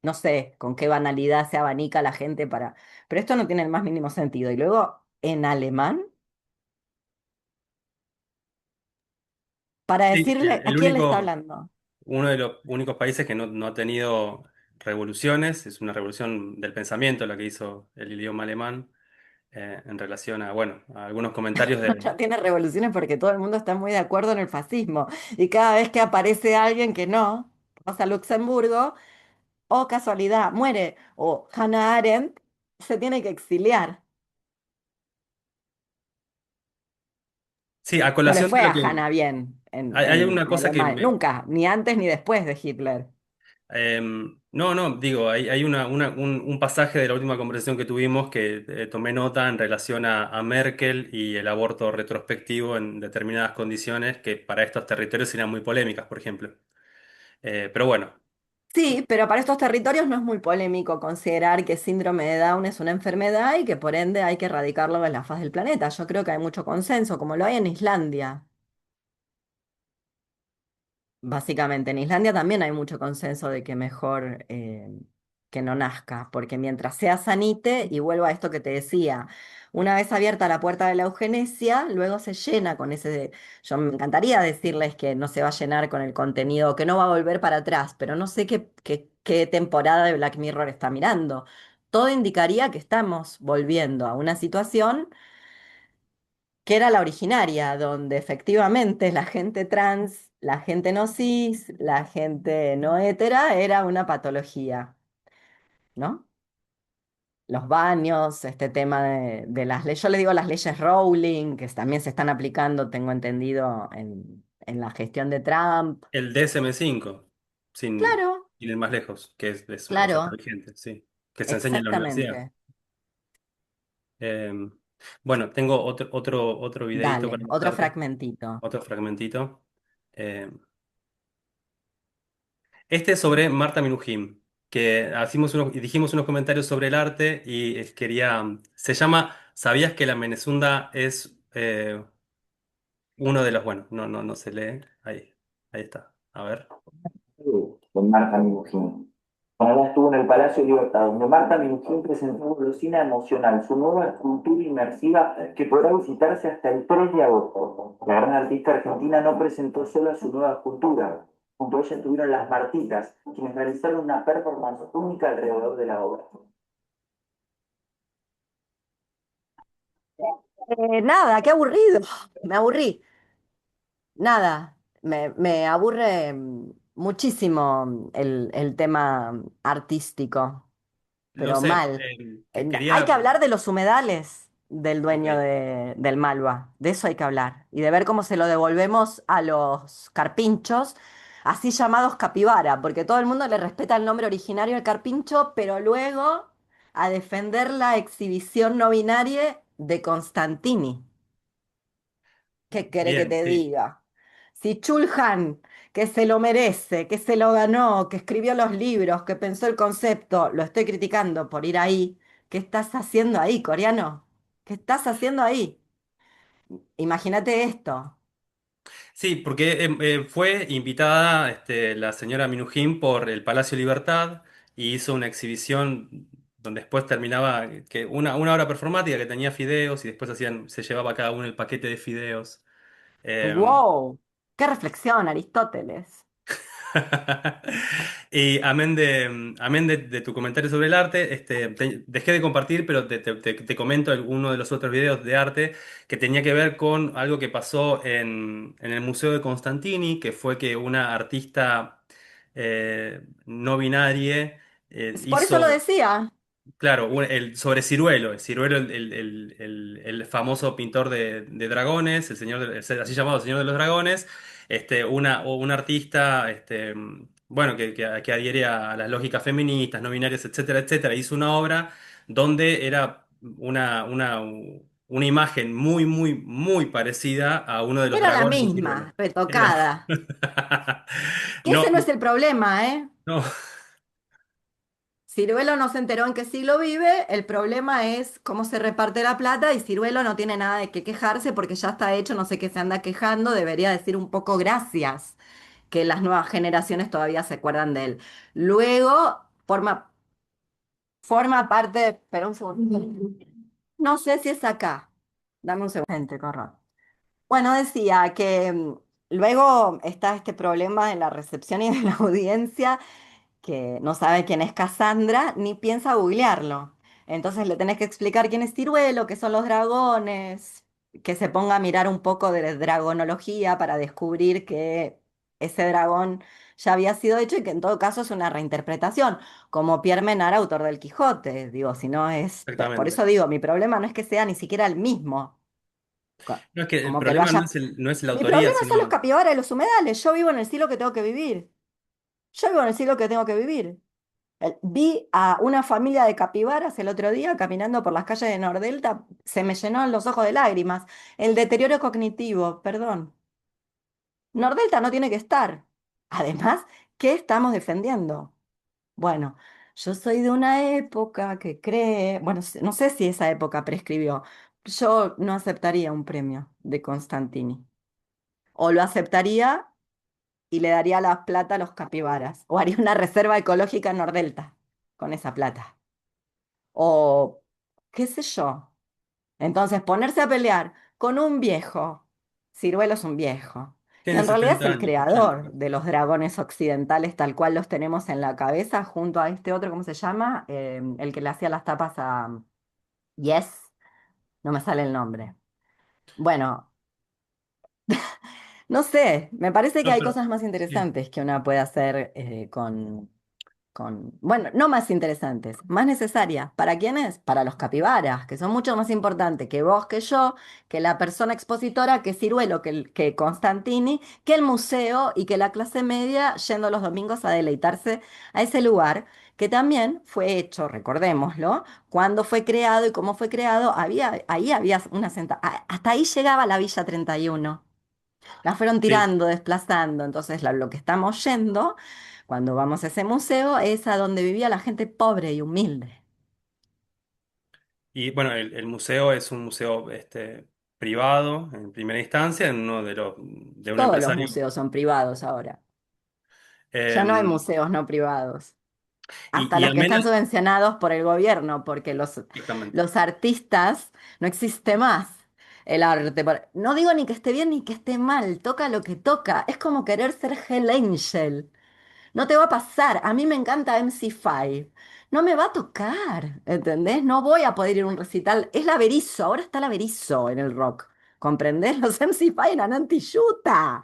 No sé con qué banalidad se abanica la gente para. Pero esto no tiene el más mínimo sentido. Y luego, en alemán, para Sí, decirle a el quién le está único, hablando. uno de los únicos países que no ha tenido revoluciones, es una revolución del pensamiento la que hizo el idioma alemán en relación a, bueno, a algunos comentarios No de... tiene revoluciones porque todo el mundo está muy de acuerdo en el fascismo. Y cada vez que aparece alguien que no, pasa a Luxemburgo, o casualidad, muere, o Hannah Arendt, se tiene que exiliar. Sí, a No le colación de fue lo a que... Hannah bien Hay una en cosa que Alemania, nunca, ni antes ni después de Hitler. No, no, digo, hay un pasaje de la última conversación que tuvimos que tomé nota en relación a Merkel y el aborto retrospectivo en determinadas condiciones que para estos territorios serían muy polémicas, por ejemplo. Pero bueno, Sí, pero para estos territorios no es muy polémico considerar que síndrome de Down es una enfermedad y que por ende hay que erradicarlo de la faz del planeta. Yo creo que hay mucho consenso, como lo hay en Islandia. Básicamente, en Islandia también hay mucho consenso de que mejor que no nazca, porque mientras sea sanite, y vuelvo a esto que te decía, una vez abierta la puerta de la eugenesia, luego se llena con ese. Yo me encantaría decirles que no se va a llenar con el contenido, que no va a volver para atrás, pero no sé qué temporada de Black Mirror está mirando. Todo indicaría que estamos volviendo a una situación que era la originaria, donde efectivamente la gente trans, la gente no cis, la gente no hétera era una patología, ¿no? Los baños, este tema de las leyes, yo le digo las leyes Rowling, que también se están aplicando, tengo entendido, en la gestión de Trump. el DSM-5, sin Claro, ir más lejos, que es una cosa claro, vigente, sí, que se enseña en la universidad. exactamente. Eh, bueno, tengo otro videito para Dale, otro mostrarte, fragmentito. otro fragmentito. Eh, Este es sobre Marta Minujín, que dijimos unos comentarios sobre el arte y se llama ¿Sabías que la Menezunda es uno de los, bueno, no se lee, ahí está, a ver. Con Marta Minujín. Canadá estuvo en el Palacio de Libertad, donde Marta Minujín presentó Golosina Emocional, su nueva escultura inmersiva que podrá visitarse hasta el 3 de agosto. La gran artista argentina no presentó sola su nueva escultura. Junto a ella estuvieron las Martitas, quienes realizaron una performance única alrededor de la obra. Nada, qué aburrido. Me aburrí. Nada, me aburre muchísimo el tema artístico, Lo pero sé, mal. Hay quería, que hablar de los humedales del ok, dueño del Malva, de eso hay que hablar, y de ver cómo se lo devolvemos a los carpinchos, así llamados capibara, porque todo el mundo le respeta el nombre originario del carpincho, pero luego a defender la exhibición no binaria de Constantini. ¿Qué quiere que bien, te sí. diga? Si Chulhan, que se lo merece, que se lo ganó, que escribió los libros, que pensó el concepto, lo estoy criticando por ir ahí, ¿qué estás haciendo ahí, coreano? ¿Qué estás haciendo ahí? Imagínate esto. Sí, porque fue invitada la señora Minujín por el Palacio Libertad y hizo una exhibición donde después terminaba que una obra performática que tenía fideos y después se llevaba cada uno el paquete de fideos. Eh, ¡Wow! ¡Qué reflexión, Aristóteles! Y amén de tu comentario sobre el arte, dejé de compartir, pero te comento uno de los otros videos de arte que tenía que ver con algo que pasó en el Museo de Constantini, que fue que una artista no binaria Por eso lo hizo. decía. Claro, sobre Ciruelo, el famoso pintor de dragones, así llamado Señor de los Dragones, un artista, bueno, que adhiere a las lógicas feministas, no binarias, etcétera, etcétera, hizo una obra donde era una imagen muy, muy, muy parecida a uno de los Era la dragones de Ciruelo. misma, Era- retocada. Que No, ese no es el problema, ¿eh? no. Ciruelo no se enteró en qué siglo vive, el problema es cómo se reparte la plata y Ciruelo no tiene nada de qué quejarse porque ya está hecho, no sé qué se anda quejando, debería decir un poco gracias, que las nuevas generaciones todavía se acuerdan de él. Luego forma parte, pero un segundo. No sé si es acá. Dame un segundo, gente, corro. Bueno, decía que luego está este problema de la recepción y de la audiencia que no sabe quién es Cassandra ni piensa googlearlo. Entonces le tenés que explicar quién es Ciruelo, qué son los dragones, que se ponga a mirar un poco de dragonología para descubrir que ese dragón ya había sido hecho y que en todo caso es una reinterpretación, como Pierre Menard, autor del Quijote. Digo, si no es... Por Exactamente. eso digo, mi problema no es que sea ni siquiera el mismo, No, es que el como que lo problema haya... no es la Mi autoría, problema son los sino. capibaras y los humedales. Yo vivo en el siglo que tengo que vivir. Yo vivo en el siglo que tengo que vivir. Vi a una familia de capibaras el otro día caminando por las calles de Nordelta, se me llenó los ojos de lágrimas. El deterioro cognitivo, perdón. Nordelta no tiene que estar. Además, ¿qué estamos defendiendo? Bueno, yo soy de una época que cree, bueno, no sé si esa época prescribió. Yo no aceptaría un premio de Constantini. O lo aceptaría y le daría la plata a los capibaras. O haría una reserva ecológica en Nordelta con esa plata. O qué sé yo. Entonces, ponerse a pelear con un viejo, Ciruelo es un viejo, que Tiene en realidad es 70 el años, 80. creador de los dragones occidentales tal cual los tenemos en la cabeza, junto a este otro, ¿cómo se llama? El que le hacía las tapas a Yes, no me sale el nombre. Bueno, no sé, me parece que No, hay pero cosas más sí. interesantes que una puede hacer bueno, no más interesantes, más necesarias. ¿Para quiénes? Para los capibaras, que son mucho más importantes que vos, que yo, que la persona expositora, que Ciruelo, que Constantini, que el museo y que la clase media yendo los domingos a deleitarse a ese lugar, que también fue hecho, recordémoslo, cuando fue creado y cómo fue creado, ahí había una hasta ahí llegaba la Villa 31. La fueron Sí. tirando, desplazando. Entonces, lo que estamos yendo cuando vamos a ese museo es a donde vivía la gente pobre y humilde. Y bueno, el museo es un museo privado en primera instancia, de un Todos los empresario. museos son privados ahora. Ya no hay eh, museos no privados. Hasta y los que amén están subvencionados por el gobierno, porque exactamente. los artistas no existe más. El arte. No digo ni que esté bien ni que esté mal, toca lo que toca. Es como querer ser Hell Angel. No te va a pasar. A mí me encanta MC5. No me va a tocar, ¿entendés? No voy a poder ir a un recital. Es la Berizo, ahora está la Berizo en el rock. ¿Comprendés? Los MC5 eran anti-Yuta.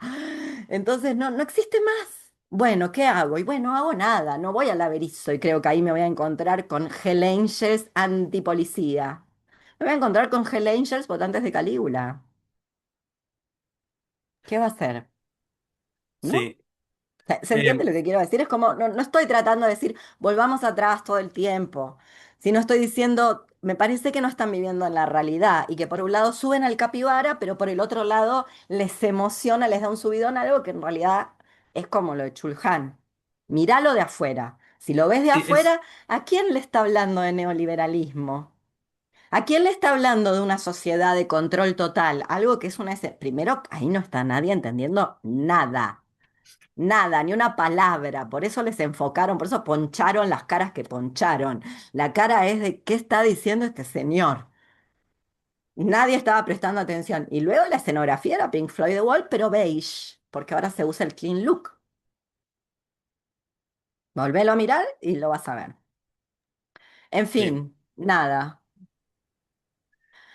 Entonces no existe más. Bueno, ¿qué hago? Y bueno, hago nada. No voy a la Berizo y creo que ahí me voy a encontrar con Hell Angels antipolicía. Me voy a encontrar con Hell Angels votantes de Calígula. ¿Qué va a hacer? ¿No? Sí. ¿Se entiende Eh, lo que quiero decir? Es como, no estoy tratando de decir, volvamos atrás todo el tiempo, sino estoy diciendo, me parece que no están viviendo en la realidad y que por un lado suben al capibara, pero por el otro lado les emociona, les da un subidón algo que en realidad es como lo de Chulhan. Míralo de afuera. Si lo ves de sí, es, afuera, ¿a quién le está hablando de neoliberalismo? ¿A quién le está hablando de una sociedad de control total? Algo que es una... Primero, ahí no está nadie entendiendo nada. Nada, ni una palabra. Por eso les enfocaron, por eso poncharon las caras que poncharon. La cara es de qué está diciendo este señor. Nadie estaba prestando atención. Y luego la escenografía era Pink Floyd The Wall, pero beige, porque ahora se usa el clean look. Volvelo a mirar y lo vas a ver. En Sí. fin, nada.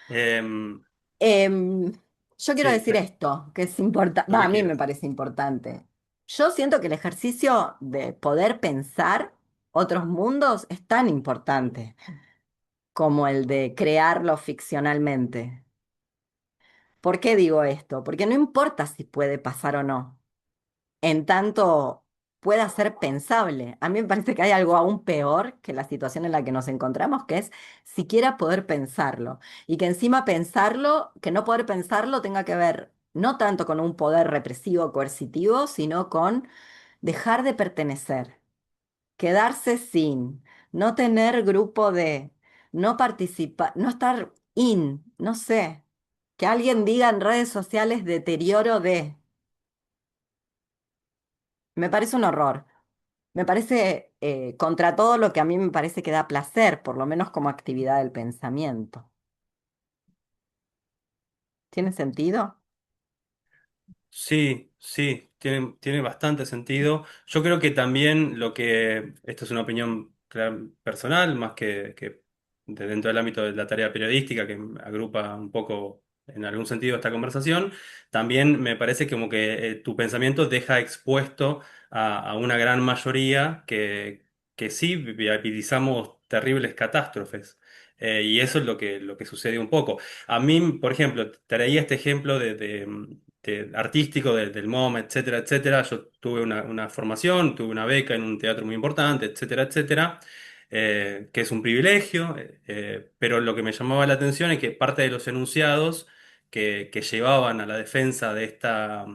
Em, Em, yo quiero sí, decir esto, que es importante, lo va, que a mí me quieras. parece importante. Yo siento que el ejercicio de poder pensar otros mundos es tan importante como el de crearlo ficcionalmente. ¿Por qué digo esto? Porque no importa si puede pasar o no, en tanto pueda ser pensable. A mí me parece que hay algo aún peor que la situación en la que nos encontramos, que es siquiera poder pensarlo. Y que encima pensarlo, que no poder pensarlo tenga que ver no tanto con un poder represivo, coercitivo, sino con dejar de pertenecer, quedarse sin, no tener grupo de, no participar, no estar no sé, que alguien diga en redes sociales deterioro de, me parece un horror. Me parece contra todo lo que a mí me parece que da placer, por lo menos como actividad del pensamiento. ¿Tiene sentido? Sí, sí, tiene bastante sentido. Yo creo que también esto es una opinión personal, más que de dentro del ámbito de la tarea periodística, que agrupa un poco en algún sentido esta conversación, también me parece como que tu pensamiento deja expuesto a una gran mayoría que sí viabilizamos terribles catástrofes. Y eso es lo que sucede un poco. A mí, por ejemplo, traía este ejemplo artístico del MOM, etcétera, etcétera. Yo tuve una formación, tuve una beca en un teatro muy importante, etcétera, etcétera, que es un privilegio, pero lo que me llamaba la atención es que parte de los enunciados que llevaban a la defensa de esta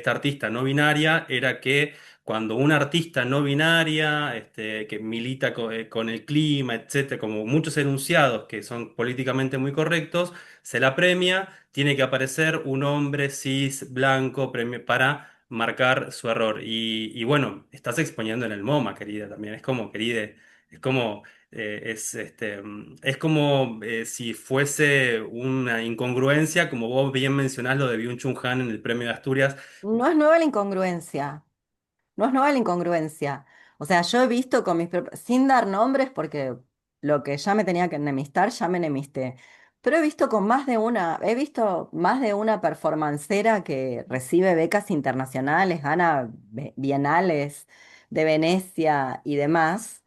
artista no binaria era que cuando una artista no binaria, que milita con el clima, etcétera, como muchos enunciados que son políticamente muy correctos, se la premia, tiene que aparecer un hombre cis, blanco, para marcar su error. Y bueno, estás exponiendo en el MoMA, querida, también. Es como, querida, es como, es como si fuese una incongruencia, como vos bien mencionás lo de Byung-Chul Han en el Premio de Asturias. No es nueva la incongruencia. No es nueva la incongruencia. O sea, yo he visto con mis sin dar nombres, porque lo que ya me tenía que enemistar, ya me enemisté. Pero he visto más de una performancera que recibe becas internacionales, gana bienales de Venecia y demás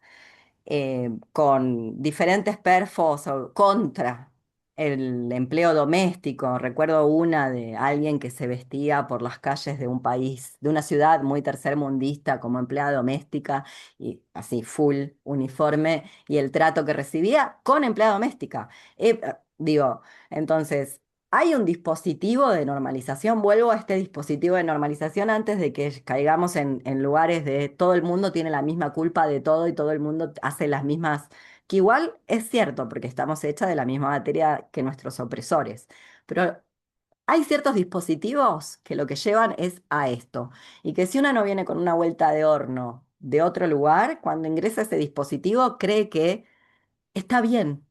con diferentes perfos contra el empleo doméstico. Recuerdo una de alguien que se vestía por las calles de un país, de una ciudad muy tercermundista como empleada doméstica y así full uniforme y el trato que recibía con empleada doméstica. Digo, entonces... Hay un dispositivo de normalización, vuelvo a este dispositivo de normalización antes de que caigamos en lugares de todo el mundo tiene la misma culpa de todo y todo el mundo hace las mismas, que igual es cierto, porque estamos hechas de la misma materia que nuestros opresores, pero hay ciertos dispositivos que lo que llevan es a esto, y que si una no viene con una vuelta de horno de otro lugar, cuando ingresa ese dispositivo cree que está bien.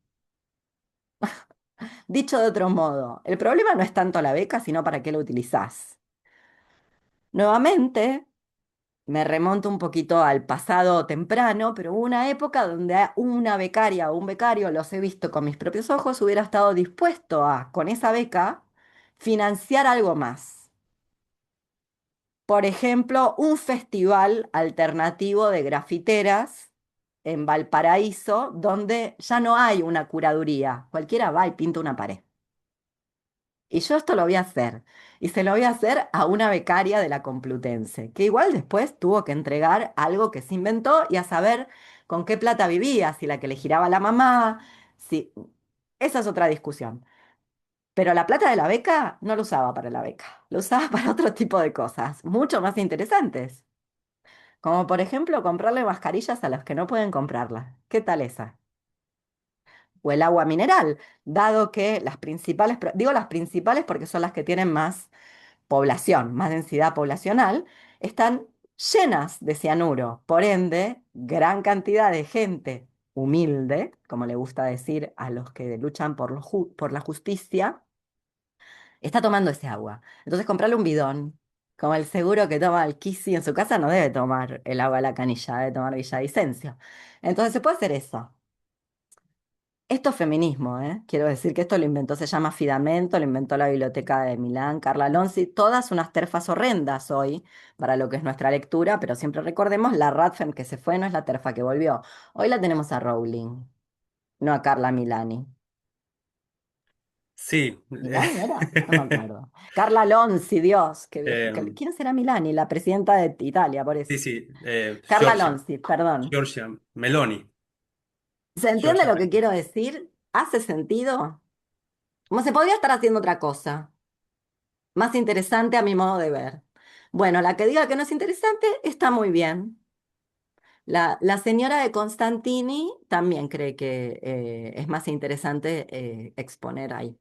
Dicho de otro modo, el problema no es tanto la beca, sino para qué la utilizás. Nuevamente, me remonto un poquito al pasado temprano, pero hubo una época donde una becaria o un becario, los he visto con mis propios ojos, hubiera estado dispuesto a, con esa beca, financiar algo más. Por ejemplo, un festival alternativo de grafiteras en Valparaíso, donde ya no hay una curaduría. Cualquiera va y pinta una pared. Y yo esto lo voy a hacer. Y se lo voy a hacer a una becaria de la Complutense, que igual después tuvo que entregar algo que se inventó y a saber con qué plata vivía, si la que le giraba la mamá, si... Esa es otra discusión. Pero la plata de la beca no lo usaba para la beca, lo usaba para otro tipo de cosas, mucho más interesantes. Como por ejemplo comprarle mascarillas a los que no pueden comprarlas. ¿Qué tal esa? O el agua mineral, dado que las principales, digo las principales porque son las que tienen más población, más densidad poblacional, están llenas de cianuro. Por ende, gran cantidad de gente humilde, como le gusta decir a los que luchan por la justicia, está tomando ese agua. Entonces, comprarle un bidón, Como el seguro que toma Alquisi en su casa no debe tomar el agua de la canilla, debe tomar Villavicencio. Entonces se puede hacer eso. Esto es feminismo, ¿eh? Quiero decir que esto lo inventó, se llama Fidamento, lo inventó la Biblioteca de Milán, Carla Lonzi, todas unas terfas horrendas hoy para lo que es nuestra lectura, pero siempre recordemos, la Radfem que se fue no es la terfa que volvió. Hoy la tenemos a Rowling, no a Carla Milani. Sí, ¿Milani era? No me acuerdo. Carla Lonzi, Dios, qué vieja. eh, ¿Quién será Milani? La presidenta de Italia, por sí, eso. sí, Carla Giorgia, Lonzi, perdón. Giorgia Meloni, ¿Se entiende Giorgia lo que Meloni. quiero decir? ¿Hace sentido? Como se podría estar haciendo otra cosa. Más interesante a mi modo de ver. Bueno, la que diga que no es interesante está muy bien. La señora de Constantini también cree que es más interesante exponer ahí.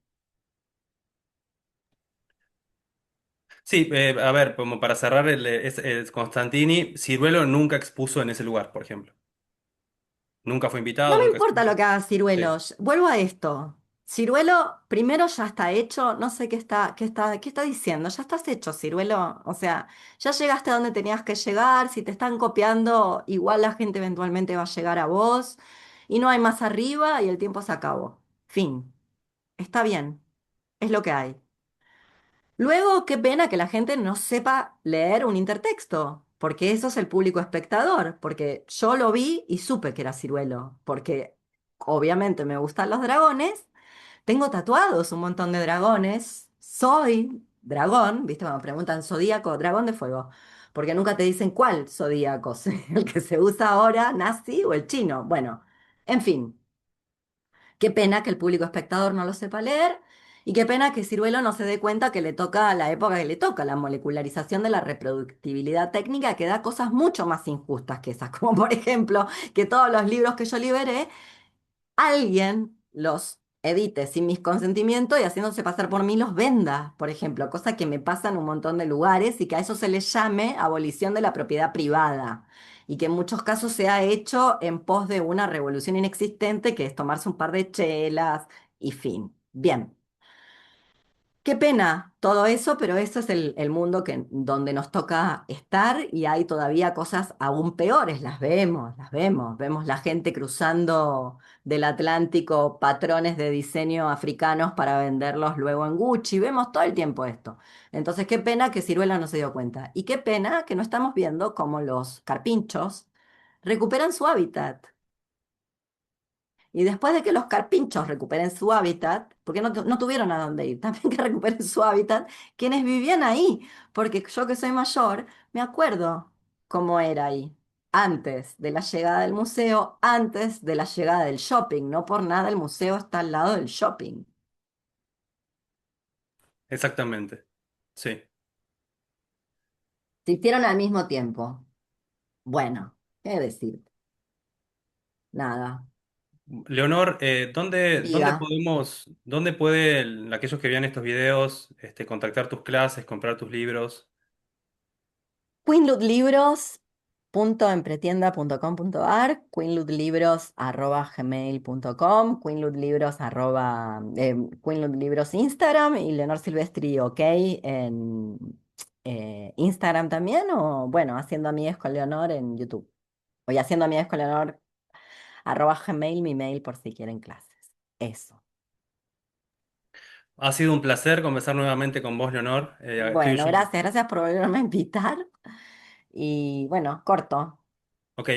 Sí, a ver, como para cerrar, es Constantini, Ciruelo nunca expuso en ese lugar, por ejemplo. Nunca fue No invitado, me nunca importa lo expuso. que haga Sí. Ciruelo. Vuelvo a esto. Ciruelo, primero ya está hecho, no sé qué está diciendo. Ya estás hecho, Ciruelo. O sea, ya llegaste a donde tenías que llegar. Si te están copiando, igual la gente eventualmente va a llegar a vos. Y no hay más arriba y el tiempo se acabó. Fin. Está bien. Es lo que hay. Luego, qué pena que la gente no sepa leer un intertexto, porque eso es el público espectador, porque yo lo vi y supe que era ciruelo, porque obviamente me gustan los dragones, tengo tatuados un montón de dragones, soy dragón, ¿viste? Cuando preguntan zodíaco, dragón de fuego, porque nunca te dicen cuál zodíaco, si el que se usa ahora, nazi o el chino. Bueno, en fin. Qué pena que el público espectador no lo sepa leer y qué pena que Ciruelo no se dé cuenta que le toca la época que le toca, la molecularización de la reproductibilidad técnica que da cosas mucho más injustas que esas, como por ejemplo que todos los libros que yo liberé alguien los edite sin mis consentimientos y haciéndose pasar por mí los venda, por ejemplo, cosa que me pasa en un montón de lugares y que a eso se le llame abolición de la propiedad privada y que en muchos casos se ha hecho en pos de una revolución inexistente que es tomarse un par de chelas y fin. Bien. Qué pena todo eso, pero eso es el mundo donde nos toca estar y hay todavía cosas aún peores, vemos la gente cruzando del Atlántico patrones de diseño africanos para venderlos luego en Gucci, vemos todo el tiempo esto. Entonces, qué pena que Ciruela no se dio cuenta y qué pena que no estamos viendo cómo los carpinchos recuperan su hábitat. Y después de que los carpinchos recuperen su hábitat, porque no tuvieron a dónde ir, también que recuperen su hábitat, quienes vivían ahí, porque yo que soy mayor, me acuerdo cómo era ahí, antes de la llegada del museo, antes de la llegada del shopping, no por nada el museo está al lado del shopping. Exactamente. Sí. Se hicieron al mismo tiempo. Bueno, qué decir, nada, Leonor, ¿dónde diga. podemos, dónde pueden aquellos que vean estos videos, contactar tus clases, comprar tus libros? queenludlibros.empretienda.com.ar, queenludlibros@gmail.com, queenludlibros Instagram y Leonor Silvestri, ok, en Instagram también, o bueno, haciendo amigues con Leonor en YouTube. O y haciendo amigues con Leonor @gmail, mi mail por si quieren clases. Eso. Ha sido un placer conversar nuevamente con vos, Leonor. Estoy Bueno, yo. gracias por volverme a invitar. Y bueno, corto. Ok.